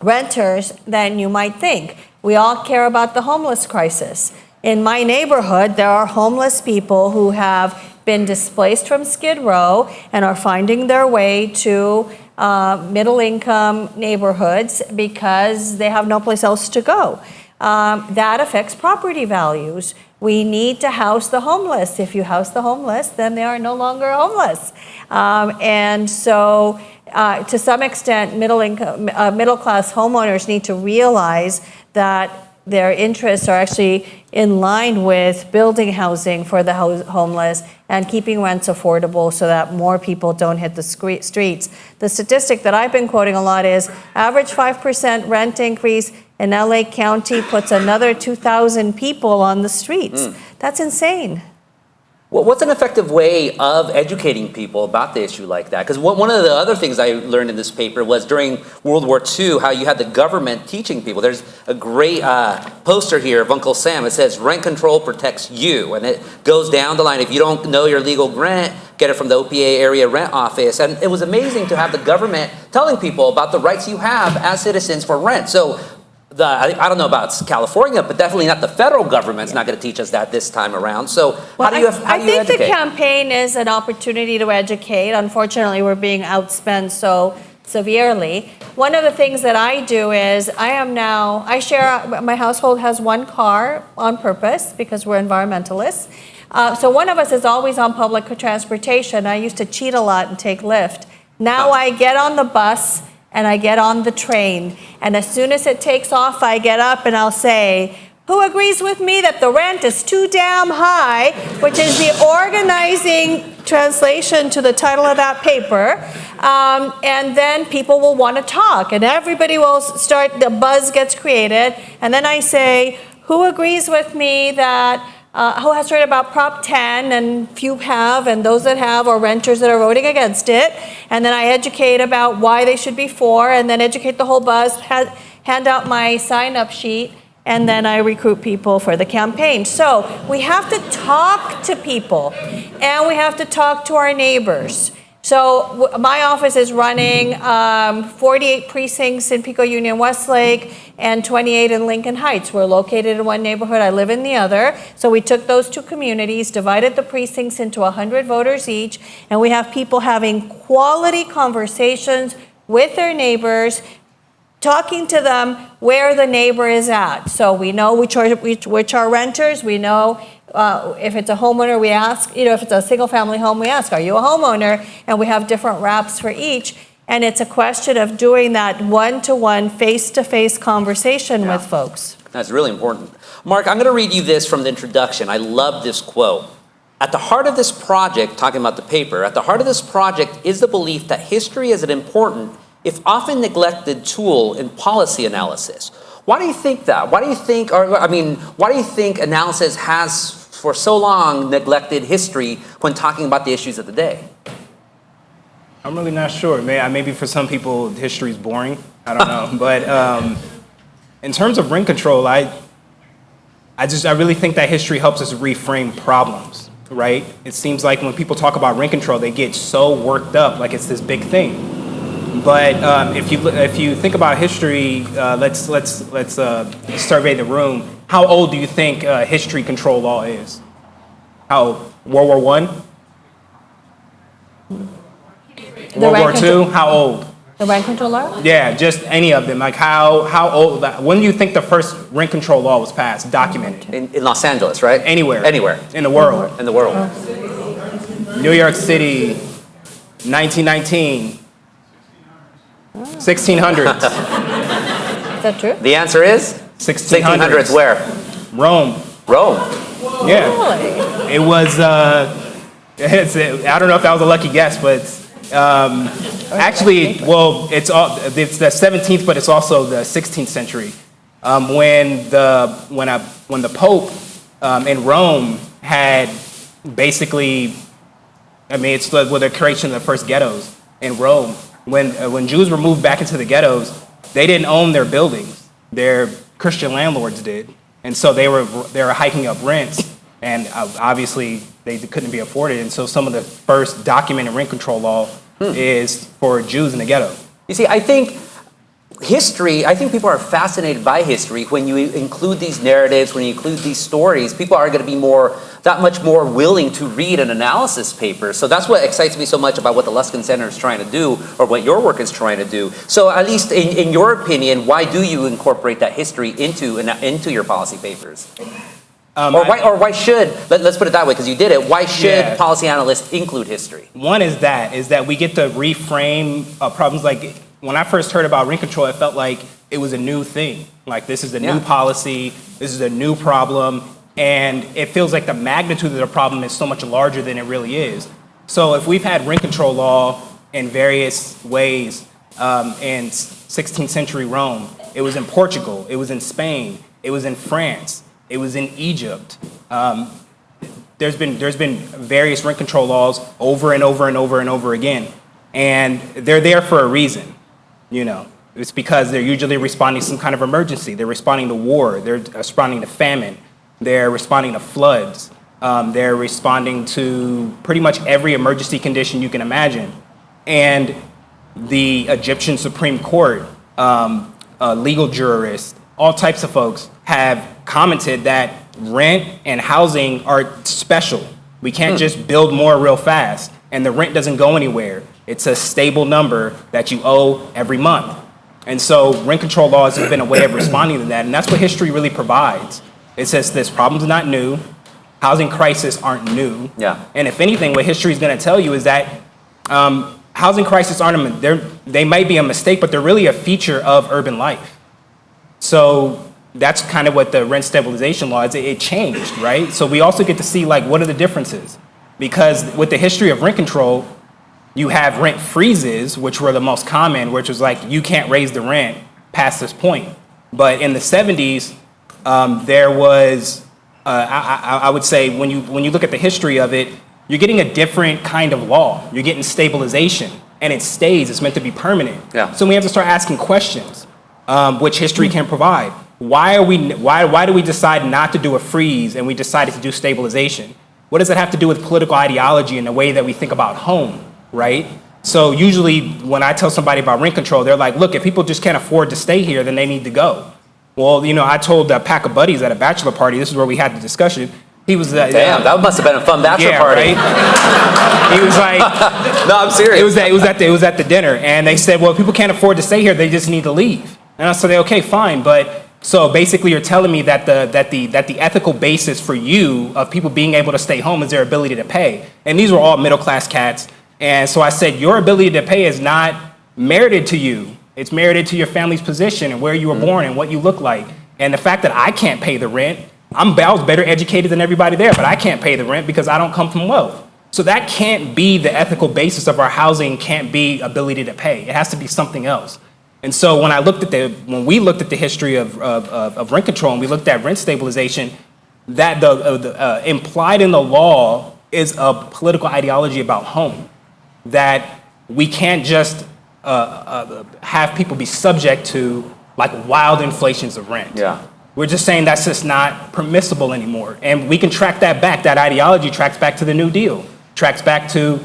renters than you might think. We all care about the homeless crisis. In my neighborhood, there are homeless people who have been displaced from Skid Row and are finding their way to middle-income neighborhoods because they have no place else to go. That affects property values. We need to house the homeless. If you house the homeless, then they are no longer homeless. And so, to some extent, middle-class homeowners need to realize that their interests are actually in line with building housing for the homeless and keeping rents affordable so that more people don't hit the streets. The statistic that I've been quoting a lot is average 5% rent increase in LA County puts another 2,000 people on the streets. That's insane. Well, what's an effective way of educating people about the issue like that? Because one of the other things I learned in this paper was during World War II, how you had the government teaching people. There's a great poster here of Uncle Sam. It says, rent control protects you. And it goes down the line. If you don't know your legal rent, get it from the OPA area rent office. And it was amazing to have the government telling people about the rights you have as citizens for rent. So I don't know about California, but definitely not the federal government's not going to teach us that this time around. So how do you educate? I think the campaign is an opportunity to educate. Unfortunately, we're being outspent so severely. One of the things that I do is my household has 1 car on purpose because we're environmentalists. So one of us is always on public transportation. I used to cheat a lot and take Lyft. Now I get on the bus and I get on the train. And as soon as it takes off, I get up and I'll say, who agrees with me that the rent is too damn high, which is the organizing translation to the title of that paper. And then people will want to talk and everybody will start, the buzz gets created. And then I say, who agrees with me that who has heard about Prop 10, and few have, and those that have are renters that are voting against it. And then I educate about why they should be for, and then educate the whole buzz. hand out my sign-up sheet, and then I recruit people for the campaign. So we have to talk to people, and we have to talk to our neighbors. So my office is running 48 precincts in Pico Union Westlake and 28 in Lincoln Heights. We're located in one neighborhood, I live in the other. So we took those two communities, divided the precincts into 100 voters each, and we have people having quality conversations with their neighbors, talking to them where the neighbor is at. So we know which are renters, we know if it's a homeowner, we ask, if it's a single family home, we ask, are you a homeowner? And we have different wraps for each. And it's a question of doing that one-to-one, face-to-face conversation with folks. That's really important. Mark, I'm going to read you this from the introduction. I love this quote. At the heart of this project, talking about the paper, at the heart of this project is the belief that history is an important, if often neglected, tool in policy analysis. Why do you think that? Why do you think analysis has for so long neglected history when talking about the issues of the day? I'm really not sure. Maybe for some people, history is boring. I don't know. But in terms of rent control, I really think that history helps us reframe problems, right? It seems like when people talk about rent control, they get so worked up like it's this big thing. But if you think about history, let's survey the room. How old do you think history control law is? How old? World War I? World War II? How old? The rent control law? Yeah, just any of them. Like how old? When do you think the first rent control law was passed, documented? In Los Angeles, right? Anywhere. Anywhere. In the world. In the world. New York City, 1919. 1600s. Is that true? The answer is? 1600s where? Rome. Rome. Yeah. Really? It was, I don't know if that was a lucky guess, but actually, well, it's the 17th, but it's also the 16th century. When the Pope in Rome had basically, it's with the creation of the first ghettos in Rome. When Jews were moved back into the ghettos, they didn't own their buildings. Their Christian landlords did. And so they were hiking up rents, and obviously they couldn't be afforded. And so some of the first documented rent control law is for Jews in the ghetto. You see, I think people are fascinated by history. When you include these narratives, when you include these stories, people are going to be that much more willing to read an analysis paper. So that's what excites me so much about what the Luskin Center is trying to do, or what your work is trying to do. So at least in your opinion, why do you incorporate that history into your policy papers? Why should, let's put it that way, because you did it, why should policy analysts include history? One is that we get to reframe problems. Like, when I first heard about rent control, it felt like it was a new thing. Like, this is a new policy, this is a new problem, and it feels like the magnitude of the problem is so much larger than it really is. So if we've had rent control law in various ways in 16th century Rome, it was in Portugal, it was in Spain, it was in France, it was in Egypt. There's been various rent control laws over and over and over and over again, and they're there for a reason. It's because they're usually responding to some kind of emergency. They're responding to war. They're responding to famine. They're responding to floods. They're responding to pretty much every emergency condition you can imagine. And the Egyptian Supreme Court, legal jurists, all types of folks have commented that rent and housing are special. We can't just build more real fast, and the rent doesn't go anywhere. It's a stable number that you owe every month. And so rent control laws have been a way of responding to that, and that's what history really provides. It says this problem's not new, housing crises aren't new. Yeah. And if anything, what history is going to tell you is that housing crises they might be a mistake, but they're really a feature of urban life. So that's kind of what the rent stabilization law is. It changed, right? So we also get to see, like, what are the differences? Because with the history of rent control, you have rent freezes, which were the most common, which was like, you can't raise the rent past this point. But in the 70s, there was, I would say, when you look at the history of it, you're getting a different kind of law. You're getting stabilization, and it stays. It's meant to be permanent. Yeah. So we have to start asking questions. which history can provide. Why do we decide not to do a freeze and we decided to do stabilization? What does it have to do with political ideology and the way that we think about home, right? So usually when I tell somebody about rent control, they're like, look, if people just can't afford to stay here, then they need to go. Well, I told a pack of buddies at a bachelor party, this is where we had the discussion. He was Damn, that must have been a fun bachelor party. Right? He was like, no, I'm serious. It was at the dinner, and they said, well, if people can't afford to stay here, they just need to leave. And I said, okay, fine, but so basically you're telling me that the ethical basis for you of people being able to stay home is their ability to pay. And these were all middle class cats. And so I said, your ability to pay is not merited to you. It's merited to your family's position and where you were born and what you look like. And the fact that I can't pay the rent, I was better educated than everybody there, but I can't pay the rent because I don't come from wealth. So that can't be the ethical basis of our housing, can't be ability to pay. It has to be something else. And so when we looked at the history of rent control and we looked at rent stabilization, that the implied in the law is a political ideology about home, that we can't just have people be subject to like wild inflations of rent. Yeah. We're just saying that's just not permissible anymore. And we can track that back. That ideology tracks back to the New Deal, tracks back to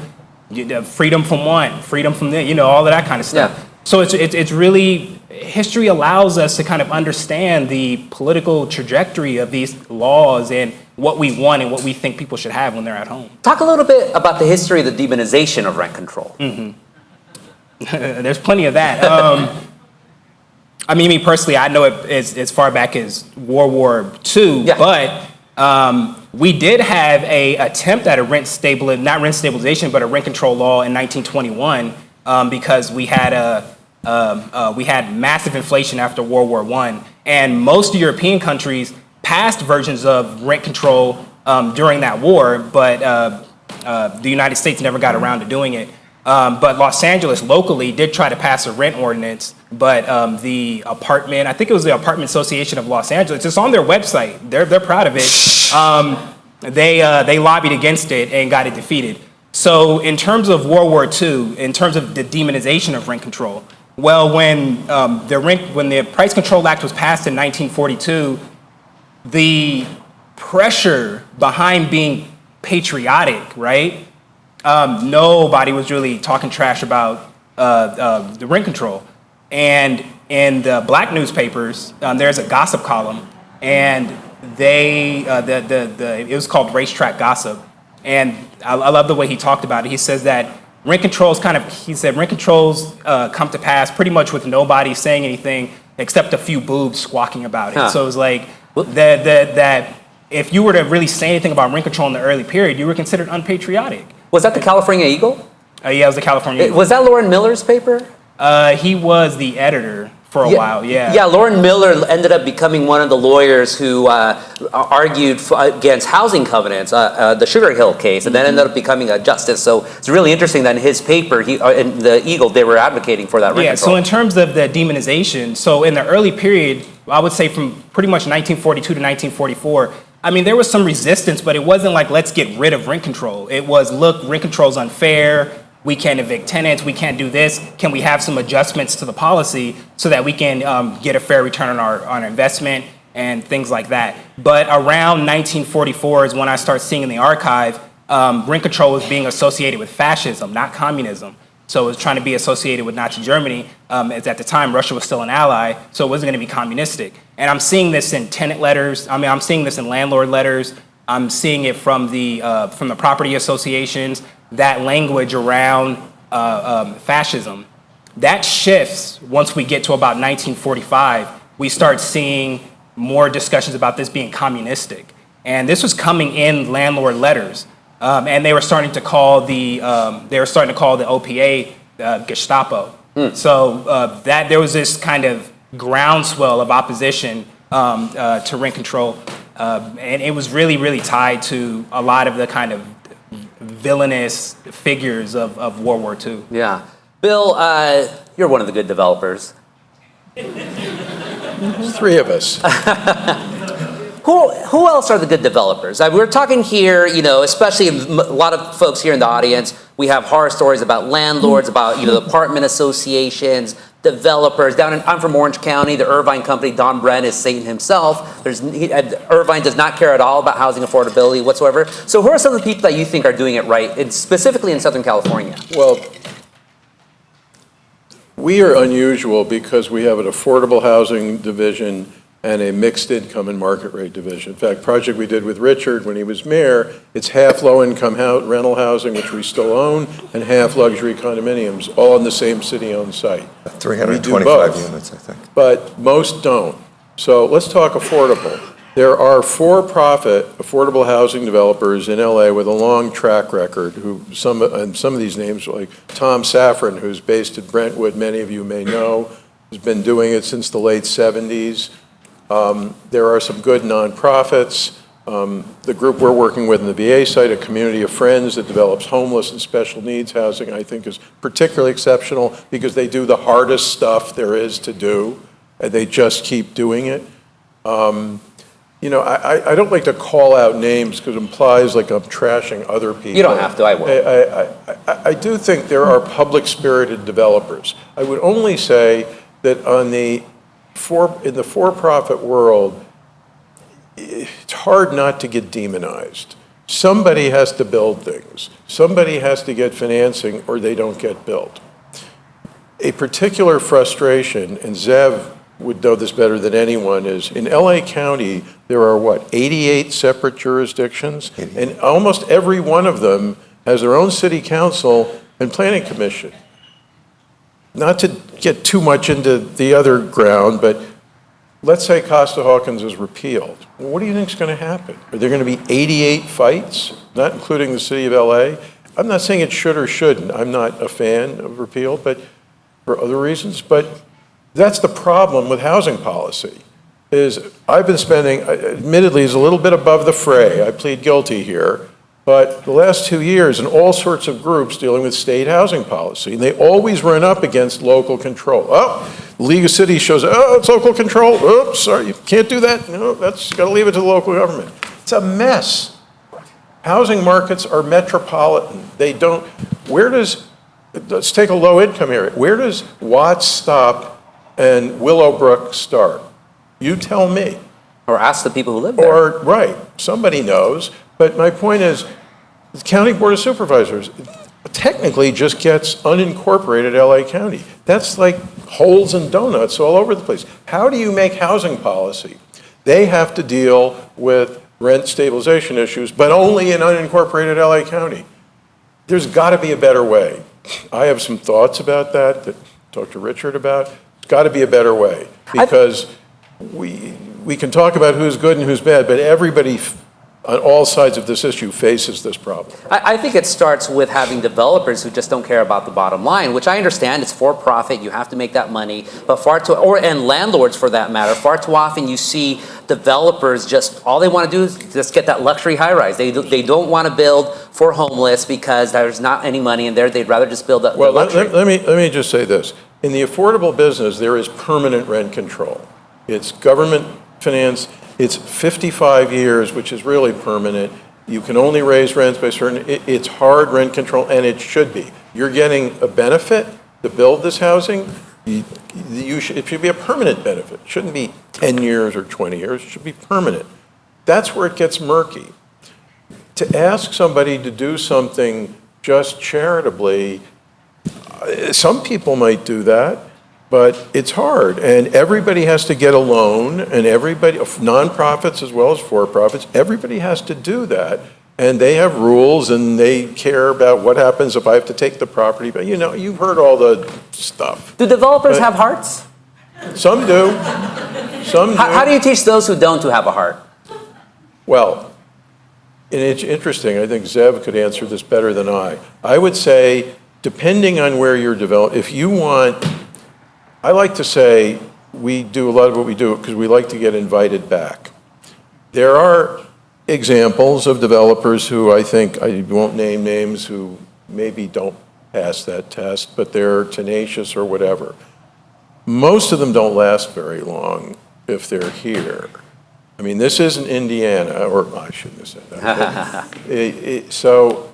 freedom from one, freedom from the, all of that kind of stuff. Yeah. So it's really, history allows us to kind of understand the political trajectory of these laws and what we want and what we think people should have when they're at home. Talk a little bit about the history of the demonization of rent control. Mm-hmm. There's plenty of that. I mean, me personally, I know it as far back as World War II, yeah. But we did have a attempt at not rent stabilization, but a rent control law in 1921 because we had massive inflation after World War I, and most European countries passed versions of rent control during that war, but the United States never got around to doing it. But Los Angeles locally did try to pass a rent ordinance, but I think it was the Apartment Association of Los Angeles, it's on their website, they're proud of it. They lobbied against it and got it defeated. So in terms of World War II, in terms of the demonization of rent control, well, when the Price Control Act was passed in 1942, the pressure behind being patriotic, right? Nobody was really talking trash about the rent control. And in the black newspapers, there's a gossip column, and it was called Racetrack Gossip. And I love the way he talked about it. He says that rent controls come to pass pretty much with nobody saying anything except a few boobs squawking about it. Huh. So it was like that if you were to really say anything about rent control in the early period, you were considered unpatriotic. Was that the California Eagle? Yeah, it was the California Eagle. Was that Lauren Miller's paper? He was the editor for a while, yeah. Yeah, Lauren Miller ended up becoming one of the lawyers who argued against housing covenants, the Sugar Hill case, and then ended up becoming a justice. So it's really interesting that in his paper, in the Eagle, they were advocating for that rent control. So in terms of the demonization, so in the early period, I would say from pretty much 1942 to 1944, I mean, there was some resistance, but it wasn't like, let's get rid of rent control. It was, look, rent control is unfair. We can't evict tenants. We can't do this. Can we have some adjustments to the policy so that we can get a fair return on our investment and things like that? But around 1944 is when I start seeing in the archive, rent control was being associated with fascism, not communism. So it was trying to be associated with Nazi Germany, as at the time Russia was still an ally, so it wasn't going to be communistic. And I'm seeing this in tenant letters. I mean, I'm seeing this in landlord letters. I'm seeing it from the property associations. That language around fascism, that shifts once we get to about 1945. We start seeing more discussions about this being communistic, and this was coming in landlord letters. And they were starting to call the OPA Gestapo. So that there was this kind of groundswell of opposition to rent control, and it was really, really tied to a lot of the kind of villainous figures of World War II. Yeah, Bill, you're one of the good developers. There's three of us. Who else are the good developers? We're talking here, especially a lot of folks here in the audience, we have horror stories about landlords, about the apartment associations, developers. I'm from Orange County. The Irvine company, Don Brenn, is Satan himself. Irvine does not care at all about housing affordability whatsoever. So who are some of the people that you think are doing it right, and specifically in Southern California? Well, we are unusual because we have an affordable housing division and a mixed income and market rate division. In fact, project we did with Richard when he was mayor, it's half low-income rental housing, which we still own, and half luxury condominiums, all on the same city-owned site. 325 units, I think. But most don't. So let's talk affordable. There are for-profit affordable housing developers in LA with a long track record, some of these names, like Tom Safran, who's based in Brentwood, many of you may know, has been doing it since the late 70s. There are some good nonprofits. The group we're working with in the VA site, a community of friends that develops homeless and special needs housing, I think is particularly exceptional because they do the hardest stuff there is to do, and they just keep doing it. I don't like to call out names because it implies like I'm trashing other people. You don't have to, I will. I do think there are public-spirited developers. I would only say that in the for-profit world, it's hard not to get demonized. Somebody has to build things. Somebody has to get financing or they don't get built. A particular frustration, and Zev would know this better than anyone, is in LA County, there are 88 separate jurisdictions, and almost every one of them has their own city council and planning commission. Not to get too much into the other ground, but let's say Costa-Hawkins is repealed. Well, what do you think is going to happen? Are there going to be 88 fights, not including the city of LA? I'm not saying it should or shouldn't. I'm not a fan of repeal, but for other reasons. But that's the problem with housing policy, is I've been spending, admittedly, is a little bit above the fray. I plead guilty here. But the last 2 years in all sorts of groups dealing with state housing policy, and they always run up against local control. Oh, the League of Cities shows, it's local control. Oops, sorry, you can't do that. No, that's got to leave it to the local government. It's a mess. Housing markets are metropolitan. They don't, let's take a low income area. Where does Watts stop and Willowbrook start? You tell me. Or ask the people who live there. Right, somebody knows. But my point is, the County Board of Supervisors technically just gets unincorporated LA County. That's like holes in donuts all over the place. How do you make housing policy? They have to deal with rent stabilization issues, but only in unincorporated LA County. There's got to be a better way. I have some thoughts about that I talked to Richard about. There's got to be a better way because we can talk about who's good and who's bad, but everybody on all sides of this issue faces this problem. I think it starts with having developers who just don't care about the bottom line, which I understand it's for profit, you have to make that money, but and landlords for that matter, far too often you see developers just, all they want to do is just get that luxury high rise. They don't want to build for homeless because there's not any money in there, they'd rather just build a luxury. Let me just say this. In the affordable business, there is permanent rent control. It's government finance. It's 55 years, which is really permanent. You can only raise rents by it's hard rent control, and it should be. You're getting a benefit to build this housing. It should be a permanent benefit. It shouldn't be 10 years or 20 years. It should be permanent. That's where it gets murky. To ask somebody to do something just charitably, some people might do that. But it's hard, and everybody has to get a loan, and everybody, nonprofits as well as for-profits, everybody has to do that, and they have rules, and they care about what happens if I have to take the property. But you've heard all the stuff. Do developers have hearts? Some do. Some do. How do you teach those who don't to have a heart? Well, and it's interesting. I think Zev could answer this better than I. I would say, depending on where you're developing, if you want. I like to say we do a lot of what we do because we like to get invited back. There are examples of developers who I won't name names, who maybe don't pass that test, but they're tenacious or whatever. Most of them don't last very long if they're here. I mean, this isn't Indiana, or I shouldn't have said that. So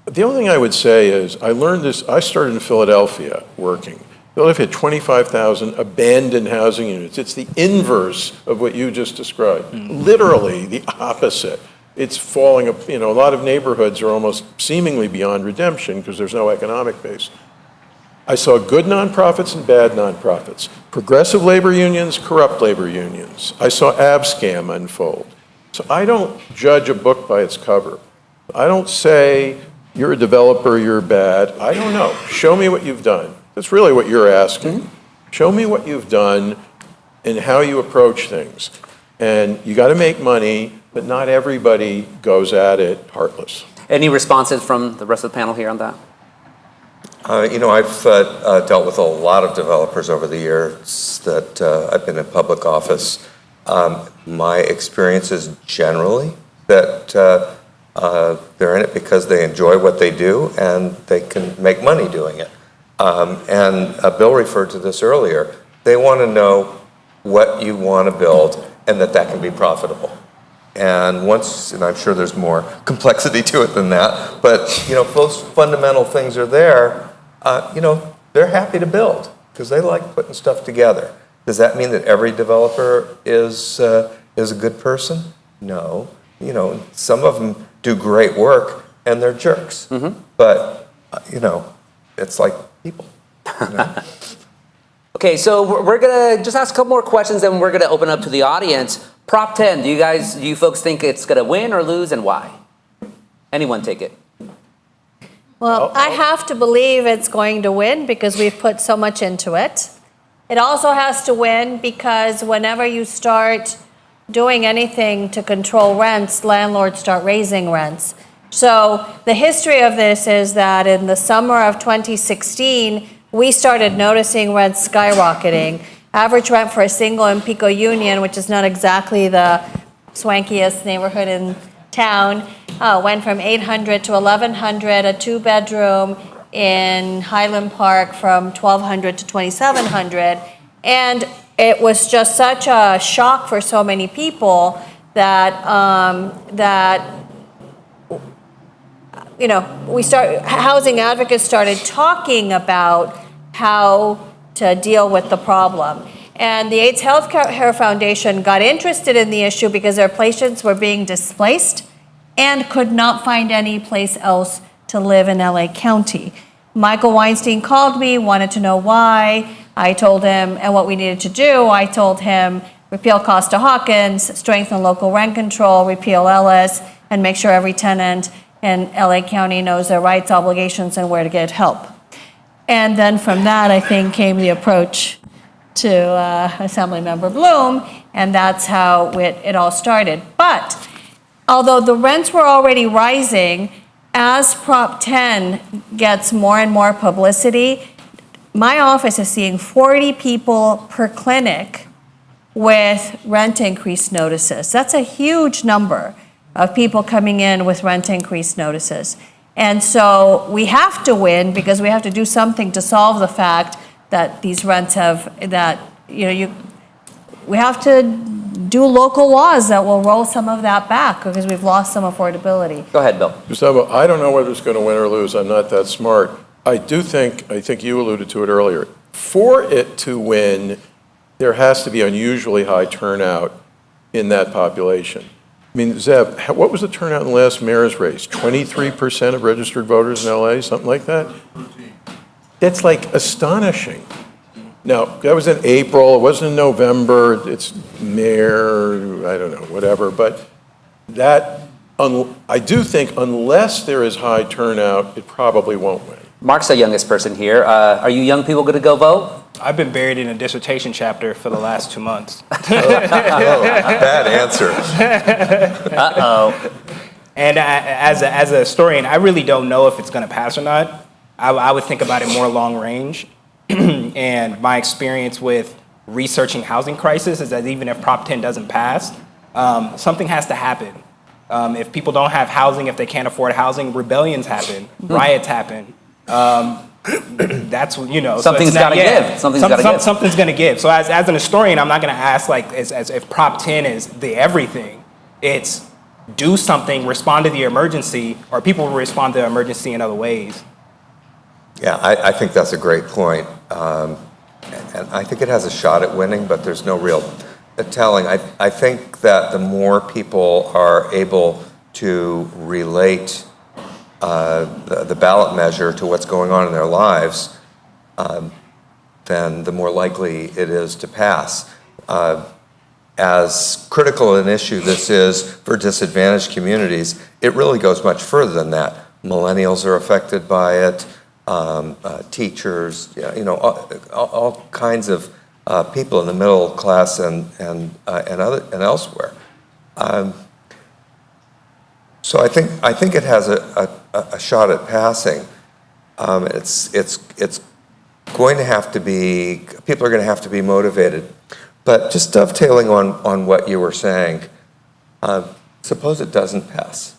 the only thing I would say is I learned this, I started in Philadelphia working. Philadelphia had 25,000 abandoned housing units. It's the inverse of what you just described. Literally the opposite. It's falling, a lot of neighborhoods are almost seemingly beyond redemption because there's no economic base. I saw good nonprofits and bad nonprofits, progressive labor unions, corrupt labor unions. I saw ABSCAM unfold. So I don't judge a book by its cover. I don't say, you're a developer, you're bad. I don't know. Show me what you've done. That's really what you're asking. Show me what you've done and how you approach things. And you got to make money, but not everybody goes at it heartless. Any responses from the rest of the panel here on that? I've dealt with a lot of developers over the years that I've been in public office. My experience is generally that they're in it because they enjoy what they do and they can make money doing it. And Bill referred to this earlier. They want to know what you want to build and that can be profitable. And I'm sure there's more complexity to it than that, but if those fundamental things are there, they're happy to build because they like putting stuff together. Does that mean that every developer is a good person? No. Some of them do great work and they're jerks. But, it's like people. Okay, so we're gonna just ask a couple more questions, then we're gonna open up to the audience. Prop 10, do you folks think it's gonna win or lose, and why? Anyone take it? Well, I have to believe it's going to win because we've put so much into it. It also has to win because whenever you start doing anything to control rents, landlords start raising rents. So the history of this is that in the summer of 2016, we started noticing rents skyrocketing. Average rent for a single in Pico Union, which is not exactly the swankiest neighborhood in town, went from $800 to $1,100, a two-bedroom in Highland Park from $1,200 to $2,700. And it was just such a shock for so many people that housing advocates started talking about how to deal with the problem. And the AIDS Healthcare Foundation got interested in the issue because their patients were being displaced and could not find any place else to live in LA County. Michael Weinstein called me, wanted to know why. I told him, and what we needed to do, I told him, repeal Costa-Hawkins, strengthen local rent control, repeal Ellis, and make sure every tenant in LA County knows their rights, obligations, and where to get help. And then from that, I think, came the approach to Assemblymember Bloom, and that's how it all started. But although the rents were already rising, as Prop 10 gets more and more publicity, my office is seeing 40 people per clinic with rent increase notices. That's a huge number of people coming in with rent increase notices. And so we have to win because we have to do something to solve the fact that these rents we have to do local laws that will roll some of that back because we've lost some affordability. Go ahead, Bill. Gustavo, I don't know whether it's going to win or lose. I'm not that smart. I think you alluded to it earlier. For it to win, there has to be unusually high turnout in that population. I mean, Zev, what was the turnout in the last mayor's race? 23% of registered voters in LA, something like that? That's like astonishing. Now, that was in April, it wasn't in November, it's mayor, I don't know, whatever, but I do think unless there is high turnout, it probably won't win. Mark's the youngest person here. Are you young people going to go vote? I've been buried in a dissertation chapter for the last 2 months. Bad answer. Uh-oh. And as a historian, I really don't know if it's going to pass or not. I would think about it more long range. And my experience with researching housing crisis is that even if Prop 10 doesn't pass, something has to happen. If people don't have housing, if they can't afford housing, rebellions happen, riots happen. That's something's got to give. Something's going to give. So as an historian, I'm not going to ask as if Prop 10 is the everything. It's do something, respond to the emergency, or people will respond to the emergency in other ways. Yeah, I think that's a great point. And I think it has a shot at winning, but there's no real telling. I think that the more people are able to relate the ballot measure to what's going on in their lives, then the more likely it is to pass. As critical an issue this is for disadvantaged communities, it really goes much further than that. Millennials are affected by it, teachers, all kinds of people in the middle class and elsewhere. So I think it has a shot at passing. It's going to have to be, people are going to have to be motivated. But just dovetailing on what you were saying, suppose it doesn't pass.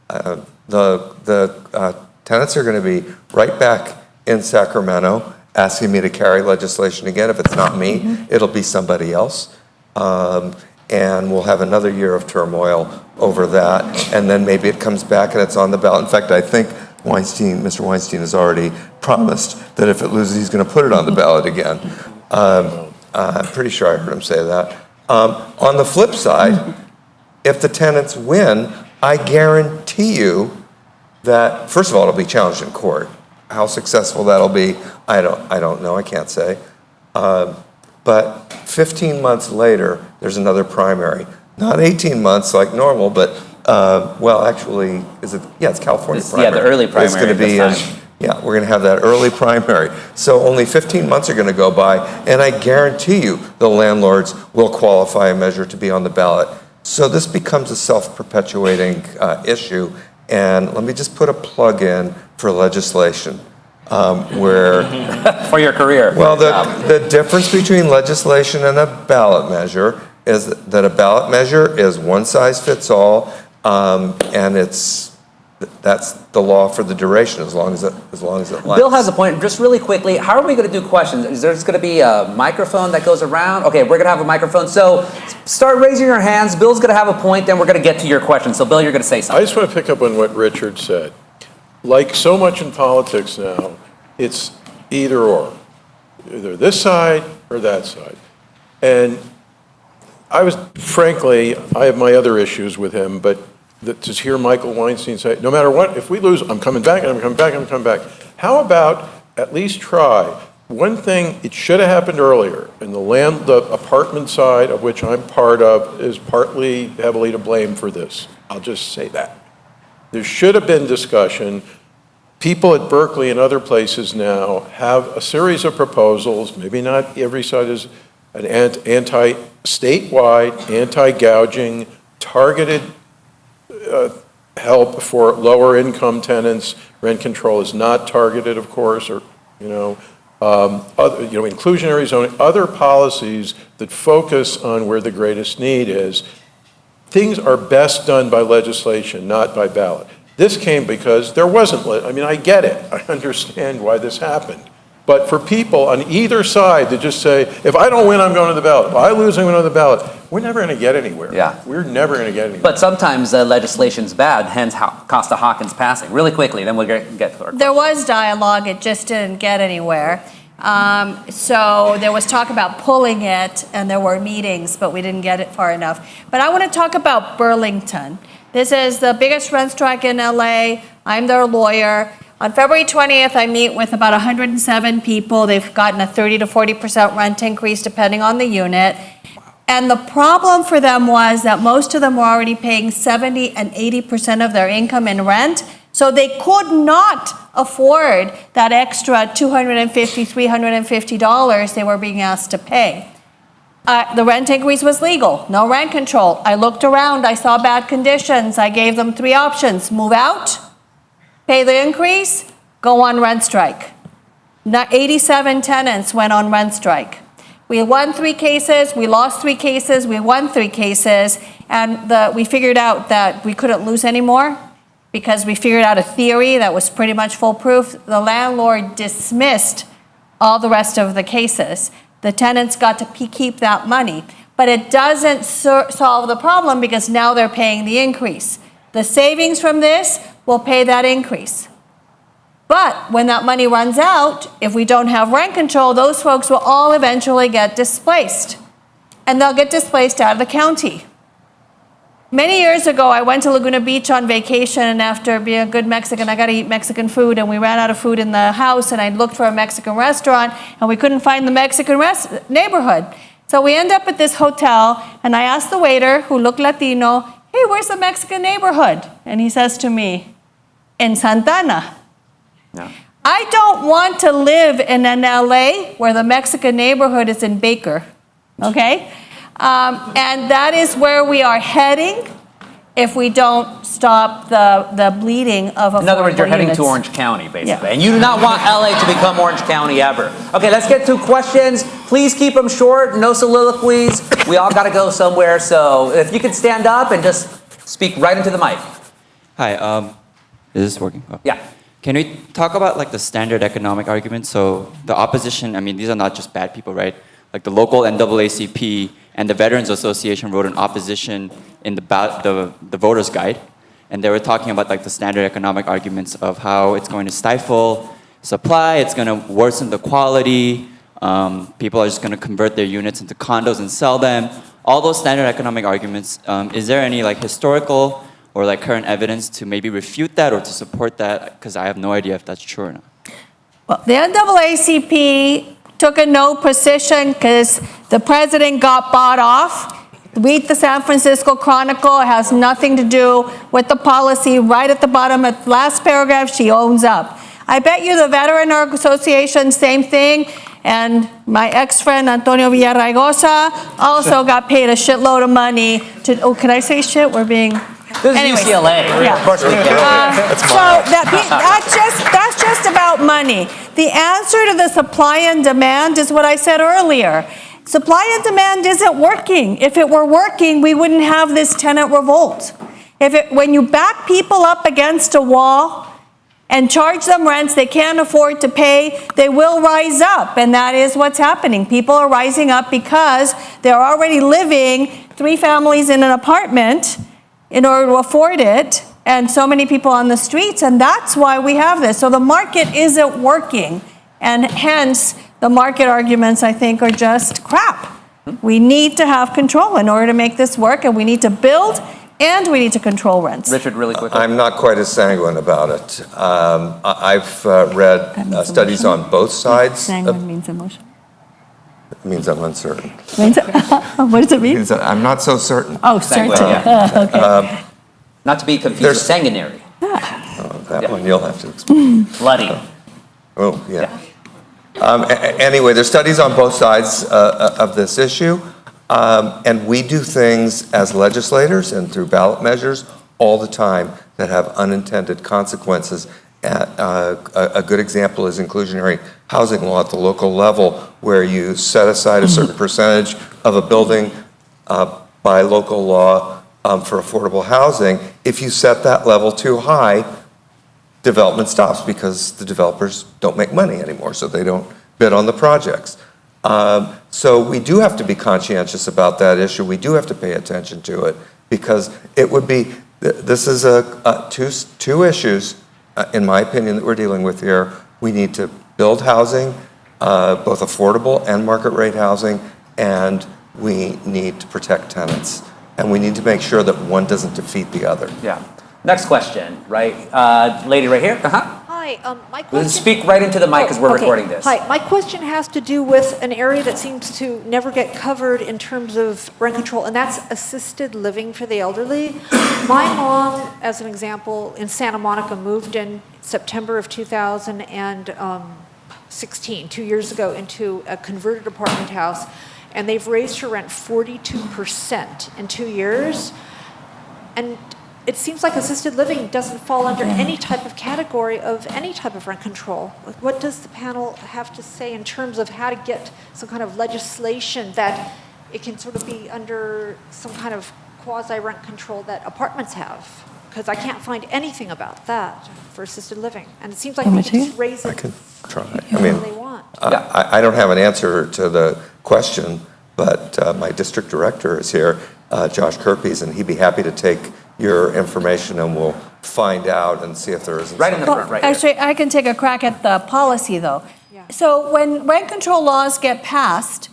The tenants are going to be right back in Sacramento asking me to carry legislation again. If it's not me, it'll be somebody else. And we'll have another year of turmoil over that. And then maybe it comes back and it's on the ballot. In fact, I think Mr. Weinstein has already promised that if it loses, he's going to put it on the ballot again. I'm pretty sure I heard him say that. On the flip side, if the tenants win, I guarantee you that, first of all, it'll be challenged in court. How successful that'll be, I don't know, I can't say. But 15 months later, there's another primary. Not 18 months like normal, but, well, actually, it's California primary. Yeah, the early primary It's going to be yeah, we're going to have that early primary. So only 15 months are going to go by, and I guarantee you the landlords will qualify a measure to be on the ballot. So this becomes a self-perpetuating issue. And let me just put a plug in for legislation where... For your career. Well, the difference between legislation and a ballot measure is that a ballot measure is one size fits all, and that's the law for the duration as long as it lasts. Bill has a point. Just really quickly, how are we going to do questions? Is there going to be a microphone that goes around? Okay, we're going to have a microphone. So start raising your hands. Bill's going to have a point, then we're going to get to your question. So Bill, you're going to say something. I just want to pick up on what Richard said. Like so much in politics now, it's either or. Either this side or that side. And I have my other issues with him, but to hear Michael Weinstein say, no matter what, if we lose, I'm coming back, and I'm coming back, and I'm coming back. How about at least try? One thing, it should have happened earlier, and the apartment side, of which I'm part of, is partly heavily to blame for this. I'll just say that. There should have been discussion. People at Berkeley and other places now have a series of proposals, maybe not every side is an statewide, anti-gouging, targeted help for lower income tenants. Rent control is not targeted, of course, or inclusionary zoning, other policies that focus on where the greatest need is. Things are best done by legislation, not by ballot. This came because there wasn't, I get it. I understand why this happened. But for people on either side to just say, if I don't win, I'm going to the ballot. If I lose, I'm going to the ballot. We're never going to get anywhere. Yeah. We're never going to get anywhere. But sometimes legislation's bad, hence Costa-Hawkins passing. Really quickly, then we'll get to our question. There was dialogue, it just didn't get anywhere. So there was talk about pulling it, and there were meetings, but we didn't get it far enough. But I want to talk about Burlington. This is the biggest rent strike in LA. I'm their lawyer. On February 20th, I meet with about 107 people. They've gotten a 30 to 40% rent increase depending on the unit. And the problem for them was that most of them were already paying 70 and 80% of their income in rent. So they could not afford that extra $250, $350 they were being asked to pay. The rent increase was legal, no rent control. I looked around, I saw bad conditions. I gave them 3 options: move out, pay the increase, go on rent strike. 87 tenants went on rent strike. We won 3 cases, we lost 3 cases, we won 3 cases, and we figured out that we couldn't lose anymore because we figured out a theory that was pretty much foolproof. The landlord dismissed all the rest of the cases. The tenants got to keep that money, but it doesn't solve the problem because now they're paying the increase. The savings from this will pay that increase. But when that money runs out, if we don't have rent control, those folks will all eventually get displaced. And they'll get displaced out of the county. Many years ago, I went to Laguna Beach on vacation, and after being a good Mexican, I got to eat Mexican food, and we ran out of food in the house, and I looked for a Mexican restaurant, and we couldn't find the Mexican neighborhood. So we end up at this hotel, and I asked the waiter, who looked Latino, hey, where's the Mexican neighborhood? And he says to me, in Santana. Yeah. I don't want to live in an LA where the Mexican neighborhood is in Baker, okay? And that is where we are heading if we don't stop the bleeding of affordable In other words, you're heading units. to Orange County, basically. Yeah. And you do not want LA to become Orange County ever. Okay, let's get to questions. Please keep them short, no soliloquies. We all got to go somewhere, so if you could stand up and just speak right into the mic. Hi, is this working? Oh. Yeah. Can we talk about like the standard economic argument? So the opposition, I mean, these are not just bad people, right? Like the local NAACP and the Veterans Association wrote an opposition in the voters' guide, and they were talking about like the standard economic arguments of how it's going to stifle supply, it's going to worsen the quality, people are just going to convert their units into condos and sell them. All those standard economic arguments. Is there any like historical or like current evidence to maybe refute that or to support that? Because I have no idea if that's true or not. Well, the NAACP took a no position because the president got bought off. Read the San Francisco Chronicle. It has nothing to do with the policy. Right at the bottom, at the last paragraph, she owns up. I bet you the Veteran Association, same thing. And my ex-friend, Antonio Villaraigosa, also got paid a shitload of money to, oh, can I say shit? We're being... This Anyways, is UCLA. yeah. Of course we can. That's just about money. The answer to the supply and demand is what I said earlier. Supply and demand isn't working. If it were working, we wouldn't have this tenant revolt. When you back people up against a wall and charge them rents they can't afford to pay, they will rise up, and that is what's happening. People are rising up because they're already living 3 families in an apartment in order to afford it, and so many people on the streets, and that's why we have this. So the market isn't working, and hence the market arguments, I think, are just crap. We need to have control in order to make this work, and we need to build, and we need to control rents. Richard, really quickly. I'm not quite as sanguine about it. I've read studies on both sides. Sanguine means emotion. It means I'm uncertain. What does it mean? Means that I'm not so certain. Oh, certain. Yeah. Not to be confused with sanguinary. That one you'll have to explain. Bloody. Oh, yeah. Anyway, there's studies on both sides of this issue, and we do things as legislators and through ballot measures all the time that have unintended consequences. A good example is inclusionary housing law at the local level, where you set aside a certain percentage of a building by local law for affordable housing. If you set that level too high, development stops because the developers don't make money anymore, so they don't bid on the projects. So we do have to be conscientious about that issue. We do have to pay attention to it, because it would be, this is two issues, in my opinion, that we're dealing with here. We need to build housing, both affordable and market rate housing, and we need to protect tenants. And we need to make sure that one doesn't defeat the other. Yeah. Next question, right? Lady right here. Hi, my question... Speak right into the mic because we're recording this. Hi, my question has to do with an area that seems to never get covered in terms of rent control, and that's assisted living for the elderly. My mom, as an example, in Santa Monica, moved in September of 2016, 2 years ago, into a converted apartment house, and they've raised her rent 42% in 2 years. And it seems like assisted living doesn't fall under any type of category of any type of rent control. What does the panel have to say in terms of how to get some kind of legislation that it can sort of be under some kind of quasi-rent control that apartments have? Because I can't find anything about that for assisted living. And it seems like they can just raise it I can try. whenever they want. I don't have an answer to the question, but my district director is here, Josh Kirpies, and he'd be happy to take your information, and we'll find out and see if there is. Right in the front, right here. Actually, I can take a crack at the policy, though. Yeah. So when rent control laws get passed,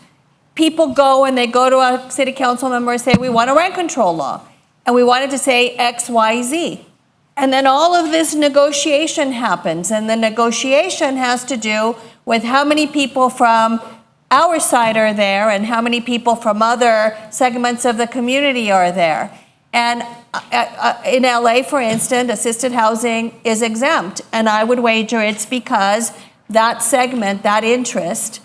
people go and they go to a city council member and say, we want a rent control law. And we wanted to say X, Y, Z. And then all of this negotiation happens. And the negotiation has to do with how many people from our side are there and how many people from other segments of the community are there. And in LA, for instance, assisted housing is exempt. And I would wager it's because that segment, that interest,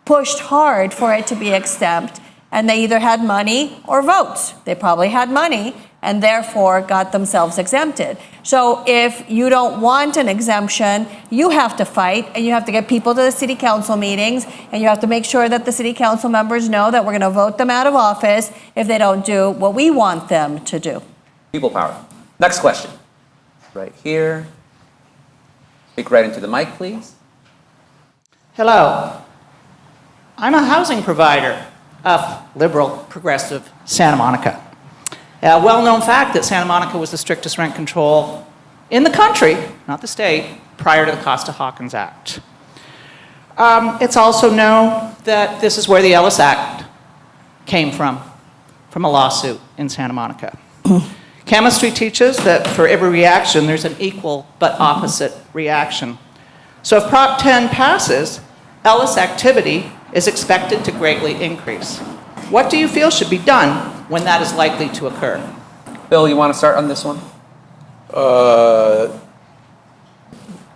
pushed hard for it to be exempt. And they either had money or votes. They probably had money and therefore got themselves exempted. So if you don't want an exemption, you have to fight and you have to get people to the city council meetings and you have to make sure that the city council members know that we're going to vote them out of office if they don't do what we want them to do. People power. Next question. Right here. Speak right into the mic, please. Hello. I'm a housing provider of liberal, progressive Santa Monica. A well-known fact that Santa Monica was the strictest rent control in the country, not the state, prior to the Costa-Hawkins Act. It's also known that this is where the Ellis Act came from a lawsuit in Santa Monica. Chemistry teaches that for every reaction, there's an equal but opposite reaction. So if Prop 10 passes, Ellis activity is expected to greatly increase. What do you feel should be done when that is likely to occur? Bill, you want to start on this one?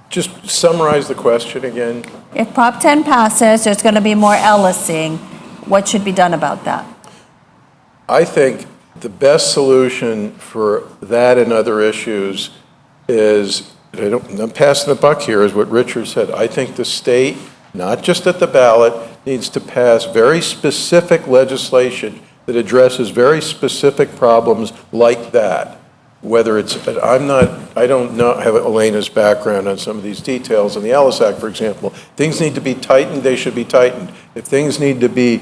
Just summarize the question again. If Prop 10 passes, there's going to be more Ellising. What should be done about that? I think the best solution for that and other issues is, I'm passing the buck here, is what Richard said. I think the state, not just at the ballot, needs to pass very specific legislation that addresses very specific problems like that. Whether it's, I don't know, have Elena's background on some of these details. In the Ellis Act, for example, things need to be tightened, they should be tightened. If things need to be,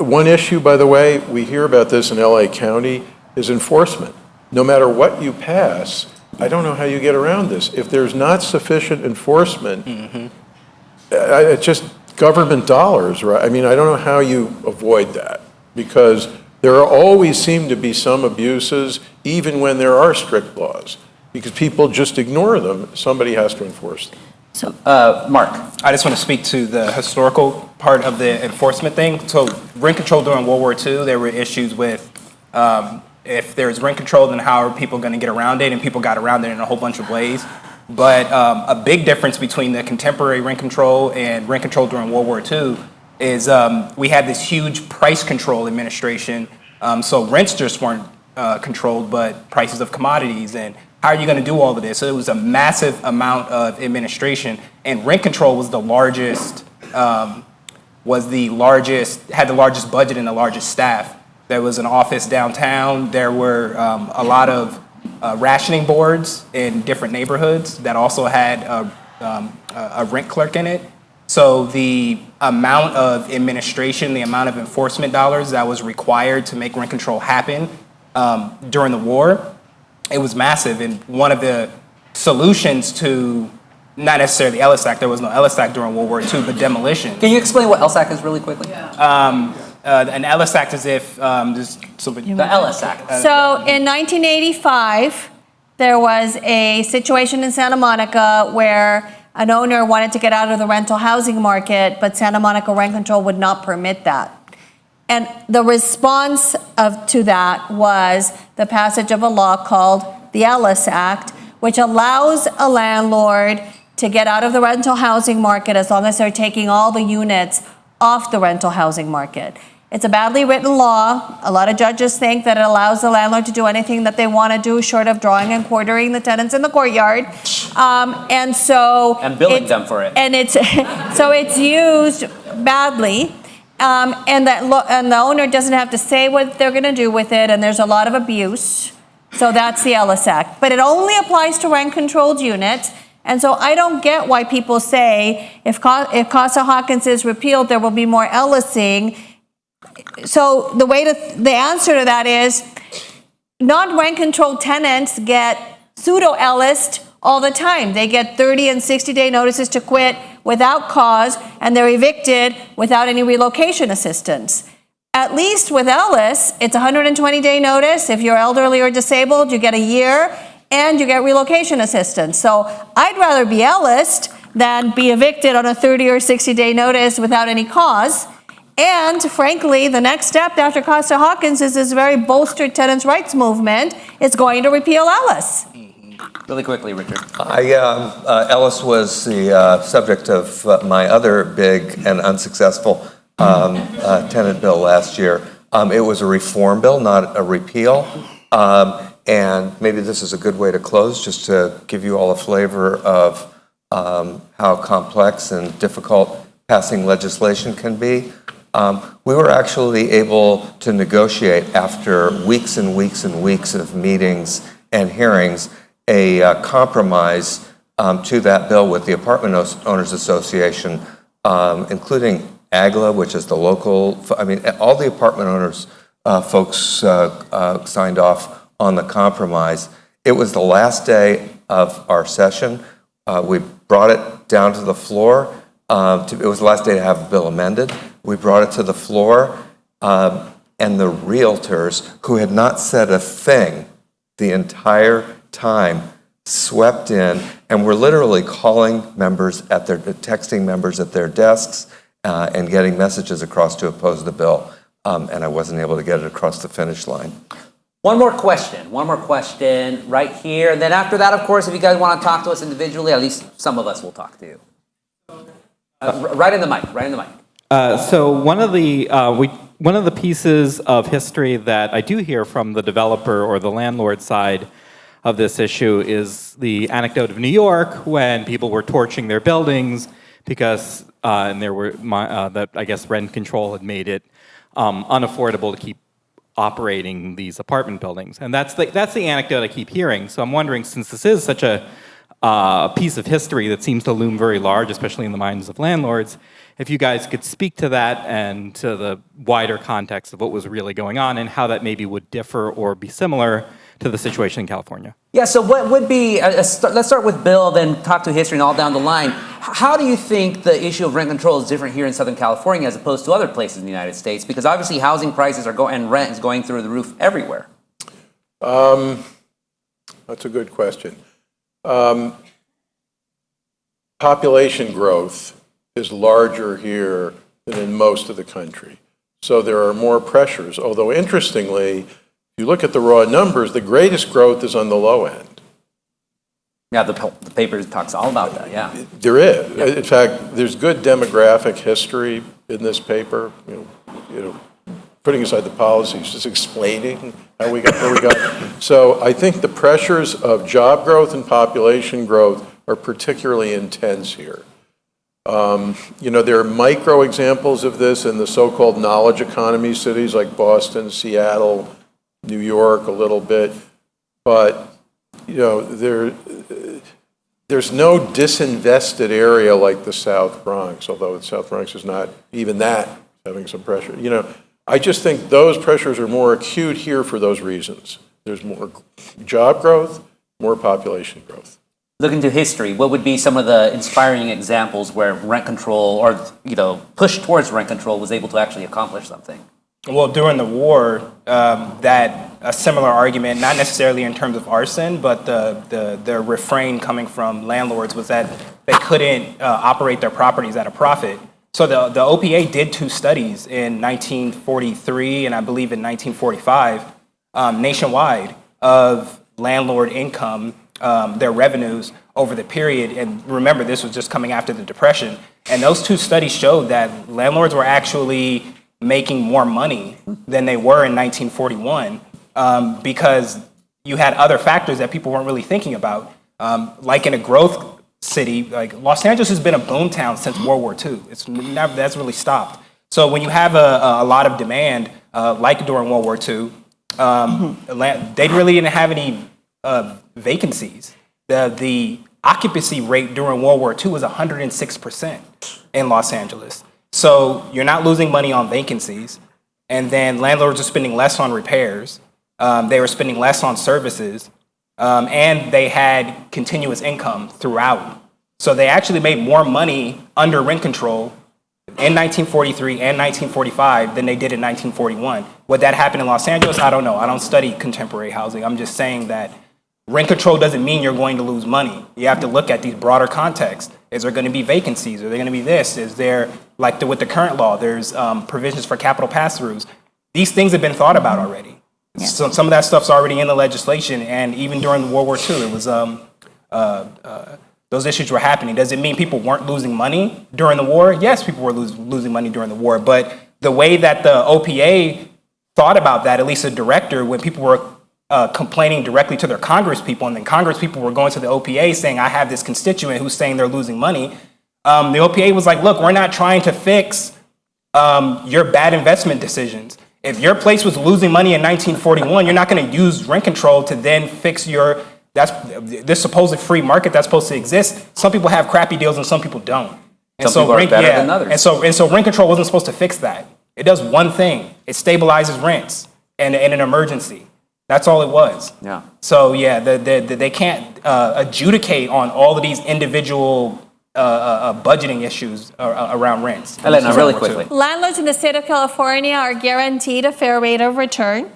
one issue, by the way, we hear about this in LA County, is enforcement. No matter what you pass, I don't know how you get around this. If there's not sufficient enforcement, it's just government dollars, right? I mean, I don't know how you avoid that, because there always seem to be some abuses, even when there are strict laws, because people just ignore them. Somebody has to enforce them. So, Mark. I just want to speak to the historical part of the enforcement thing. So rent control during World War II, there were issues with if there's rent control, then how are people going to get around it? And people got around it in a whole bunch of ways. But a big difference between the contemporary rent control and rent control during World War II is we had this huge price control administration. So rents just weren't controlled, but prices of commodities. And how are you going to do all of this? So it was a massive amount of administration. And rent control was the largest, had the largest budget and the largest staff. There was an office downtown. There were a lot of rationing boards in different neighborhoods that also had a rent clerk in it. So the amount of administration, the amount of enforcement dollars that was required to make rent control happen during the war, it was massive. And one of the solutions to, not necessarily the Ellis Act, there was no Ellis Act during World War II, but demolition. Can you explain what Ellis Act is really quickly? An Ellis Act is if there's somebody. The Ellis Act. So in 1985, there was a situation in Santa Monica where an owner wanted to get out of the rental housing market, but Santa Monica rent control would not permit that. And the response to that was the passage of a law called the Ellis Act, which allows a landlord to get out of the rental housing market as long as they're taking all the units off the rental housing market. It's a badly written law. A lot of judges think that it allows the landlord to do anything that they want to do short of drawing and quartering the tenants in the courtyard. And billing them for it. And so it's used badly. And the owner doesn't have to say what they're going to do with it, and there's a lot of abuse. So that's the Ellis Act. But it only applies to rent-controlled units. And so I don't get why people say if Costa-Hawkins is repealed, there will be more Ellising. So the answer to that is non-rent controlled tenants get pseudo-Ellised all the time. They get 30 and 60-day notices to quit without cause, and they're evicted without any relocation assistance. At least with Ellis, it's a 120-day notice. If you're elderly or disabled, you get a year, and you get relocation assistance. So I'd rather be Ellised than be evicted on a 30 or 60-day notice without any cause. And frankly, the next step after Costa-Hawkins is this very bolstered tenants' rights movement. It's going to repeal Ellis. Really quickly, Richard. Ellis was the subject of my other big and unsuccessful tenant bill last year. It was a reform bill, not a repeal. And maybe this is a good way to close, just to give you all a flavor of how complex and difficult passing legislation can be. We were actually able to negotiate, after weeks and weeks and weeks of meetings and hearings, a compromise to that bill with the Apartment Owners Association, including AGLA, which is the local, all the apartment owners folks signed off on the compromise. It was the last day of our session. We brought it down to the floor. It was the last day to have the bill amended. We brought it to the floor, and the realtors, who had not said a thing the entire time, swept in and were literally calling members at their, texting members at their desks, and getting messages across to oppose the bill. And I wasn't able to get it across the finish line. One more question right here. And then after that, of course, if you guys want to talk to us individually, at least some of us will talk to you. Right in the mic. So one of the pieces of history that I do hear from the developer or the landlord side of this issue is the anecdote of New York, when people were torching their buildings because and there were that I guess rent control had made it unaffordable to keep operating these apartment buildings, and that's the anecdote I keep hearing. So I'm wondering, since this is such a piece of history that seems to loom very large, especially in the minds of landlords, if you guys could speak to that and to the wider context of what was really going on and how that maybe would differ or be similar to the situation in California. Yeah, so what would be, let's start with Bill, then talk to history and all down the line. How do you think the issue of rent control is different here in Southern California as opposed to other places in the United States? Because obviously housing prices are and rent is going through the roof everywhere. That's a good question. Population growth is larger here than in most of the country. So there are more pressures. Although interestingly, if you look at the raw numbers, the greatest growth is on the low end. Yeah, the paper talks all about that, yeah. There is. Yeah. In fact, there's good demographic history in this paper, you know, putting aside the policies, just explaining how we got where we got. So I think the pressures of job growth and population growth are particularly intense here. You know, there are micro examples of this in the so-called knowledge economy cities like Boston, Seattle, New York a little bit, but you know, there's no disinvested area like the South Bronx, although the South Bronx is not even that, having some pressure. You know, I just think those pressures are more acute here for those reasons. There's more job growth, more population growth. Looking to history, what would be some of the inspiring examples where rent control or, you know, push towards rent control was able to actually accomplish something? Well, during the war, that a similar argument, not necessarily in terms of arson, but the refrain coming from landlords was that they couldn't operate their properties at a profit. So the OPA did two studies in 1943 and I believe in 1945 nationwide of landlord income, their revenues over the period. And remember, this was just coming after the Depression. And those two studies showed that landlords were actually making more money than they were in 1941 because you had other factors that people weren't really thinking about. Like in a growth city, like Los Angeles has been a boom town since World War II. That's really stopped. So when you have a lot of demand, like during World War II, they really didn't have any vacancies. The occupancy rate during World War II was 106% in Los Angeles. So you're not losing money on vacancies, and then landlords are spending less on repairs. They were spending less on services, and they had continuous income throughout. So they actually made more money under rent control in 1943 and 1945 than they did in 1941. Would that happen in Los Angeles? I don't know. I don't study contemporary housing. I'm just saying that rent control doesn't mean you're going to lose money. You have to look at these broader contexts. Is there going to be vacancies? Are there going to be this? Is there, with the current law, there's provisions for capital pass-throughs. These things have been thought about already. Yeah. So some of that stuff's already in the legislation, and even during World War II, it was those issues were happening. Does it mean people weren't losing money during the war? Yes, people were losing money during the war, but the way that the OPA thought about that, at least a director, when people were complaining directly to their Congress people, and then Congress people were going to the OPA saying, I have this constituent who's saying they're losing money, the OPA was like, look, we're not trying to fix your bad investment decisions. If your place was losing money in 1941, you're not going to use rent control to then fix this supposed free market that's supposed to exist. Some people have crappy deals and some people don't. And some people are better than others. And so rent control wasn't supposed to fix that. It does one thing. It stabilizes rents in an emergency. That's all it was. Yeah. So yeah, they can't adjudicate on all of these individual budgeting issues around rents. Elena, really quickly. Landlords in the state of California are guaranteed a fair rate of return.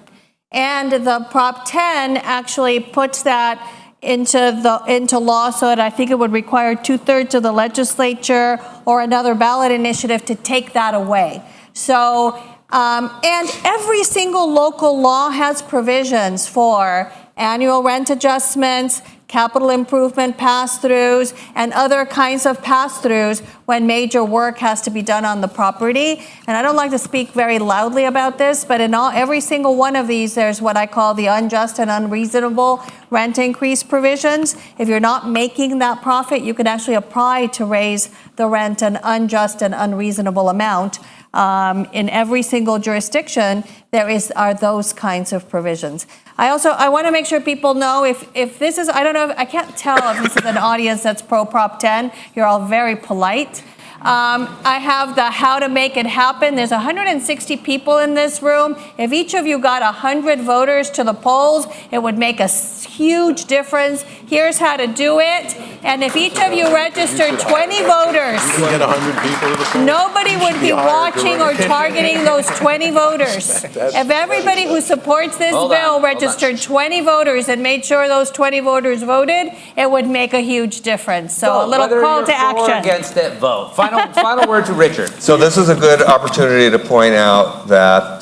And the Prop 10 actually puts that into law, so that I think it would require 2/3 of the legislature or another ballot initiative to take that away. So, and every single local law has provisions for annual rent adjustments, capital improvement pass-throughs, and other kinds of pass-throughs when major work has to be done on the property. And I don't like to speak very loudly about this, but in every single one of these, there's what I call the unjust and unreasonable rent increase provisions. If you're not making that profit, you can actually apply to raise the rent an unjust and unreasonable amount. In every single jurisdiction, are those kinds of provisions. I want to make sure people know if this is, I don't know, I can't tell if this is an audience that's pro Prop 10. You're all very polite. I have the how to make it happen. There's 160 people in this room. If each of you got 100 voters to the polls, it would make a huge difference. Here's how to do it. And if each of you registered 20 voters, get 100 people to the polls. Nobody would be watching or targeting those 20 voters. If everybody who supports this bill registered 20 voters and made sure those 20 voters voted, it would make a huge difference. So a little call to action. Whether you're for or against it, vote. Final word to Richard. So this is a good opportunity to point out that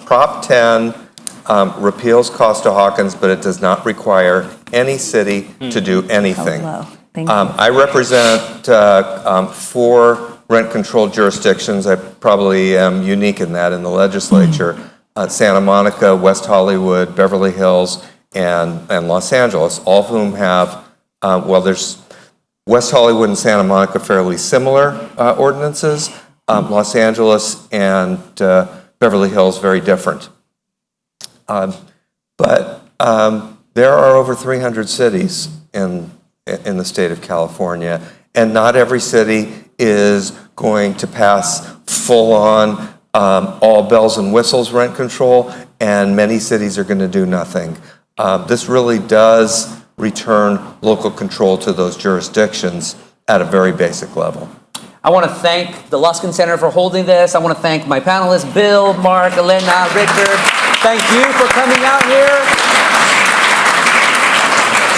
Prop 10 repeals Costa-Hawkins, but it does not require any city to do anything. I represent 4 rent-controlled jurisdictions. I probably am unique in that in the legislature. Santa Monica, West Hollywood, Beverly Hills, and Los Angeles, all of whom have, there's West Hollywood and Santa Monica fairly similar ordinances. Los Angeles and Beverly Hills very different. But there are over 300 cities in the state of California, and not every city is going to pass full-on all bells and whistles rent control, and many cities are going to do nothing. This really does return local control to those jurisdictions at a very basic level. I want to thank the Luskin Center for holding this. I want to thank my panelists, Bill, Mark, Elena, Richard. Thank you for coming out here.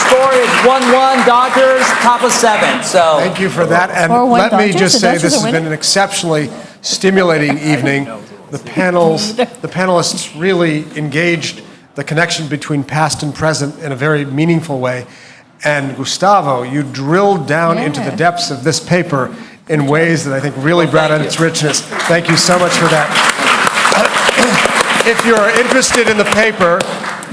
Score is 1-1, Dodgers, top of 7. So thank you for that. And let me just say this has been an exceptionally stimulating evening. The panelists really engaged the connection between past and present in a very meaningful way. And Gustavo, you drilled down into the depths of this paper in ways that I think really brought out its richness. Thank you so much for that. If you're interested in the paper,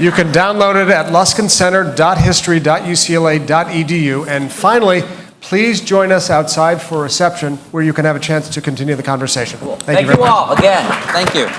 you can download it at luskincenter.history.ucla.edu. And finally, please join us outside for a reception where you can have a chance to continue the conversation. Cool. Thank you very much. All again. Thank you.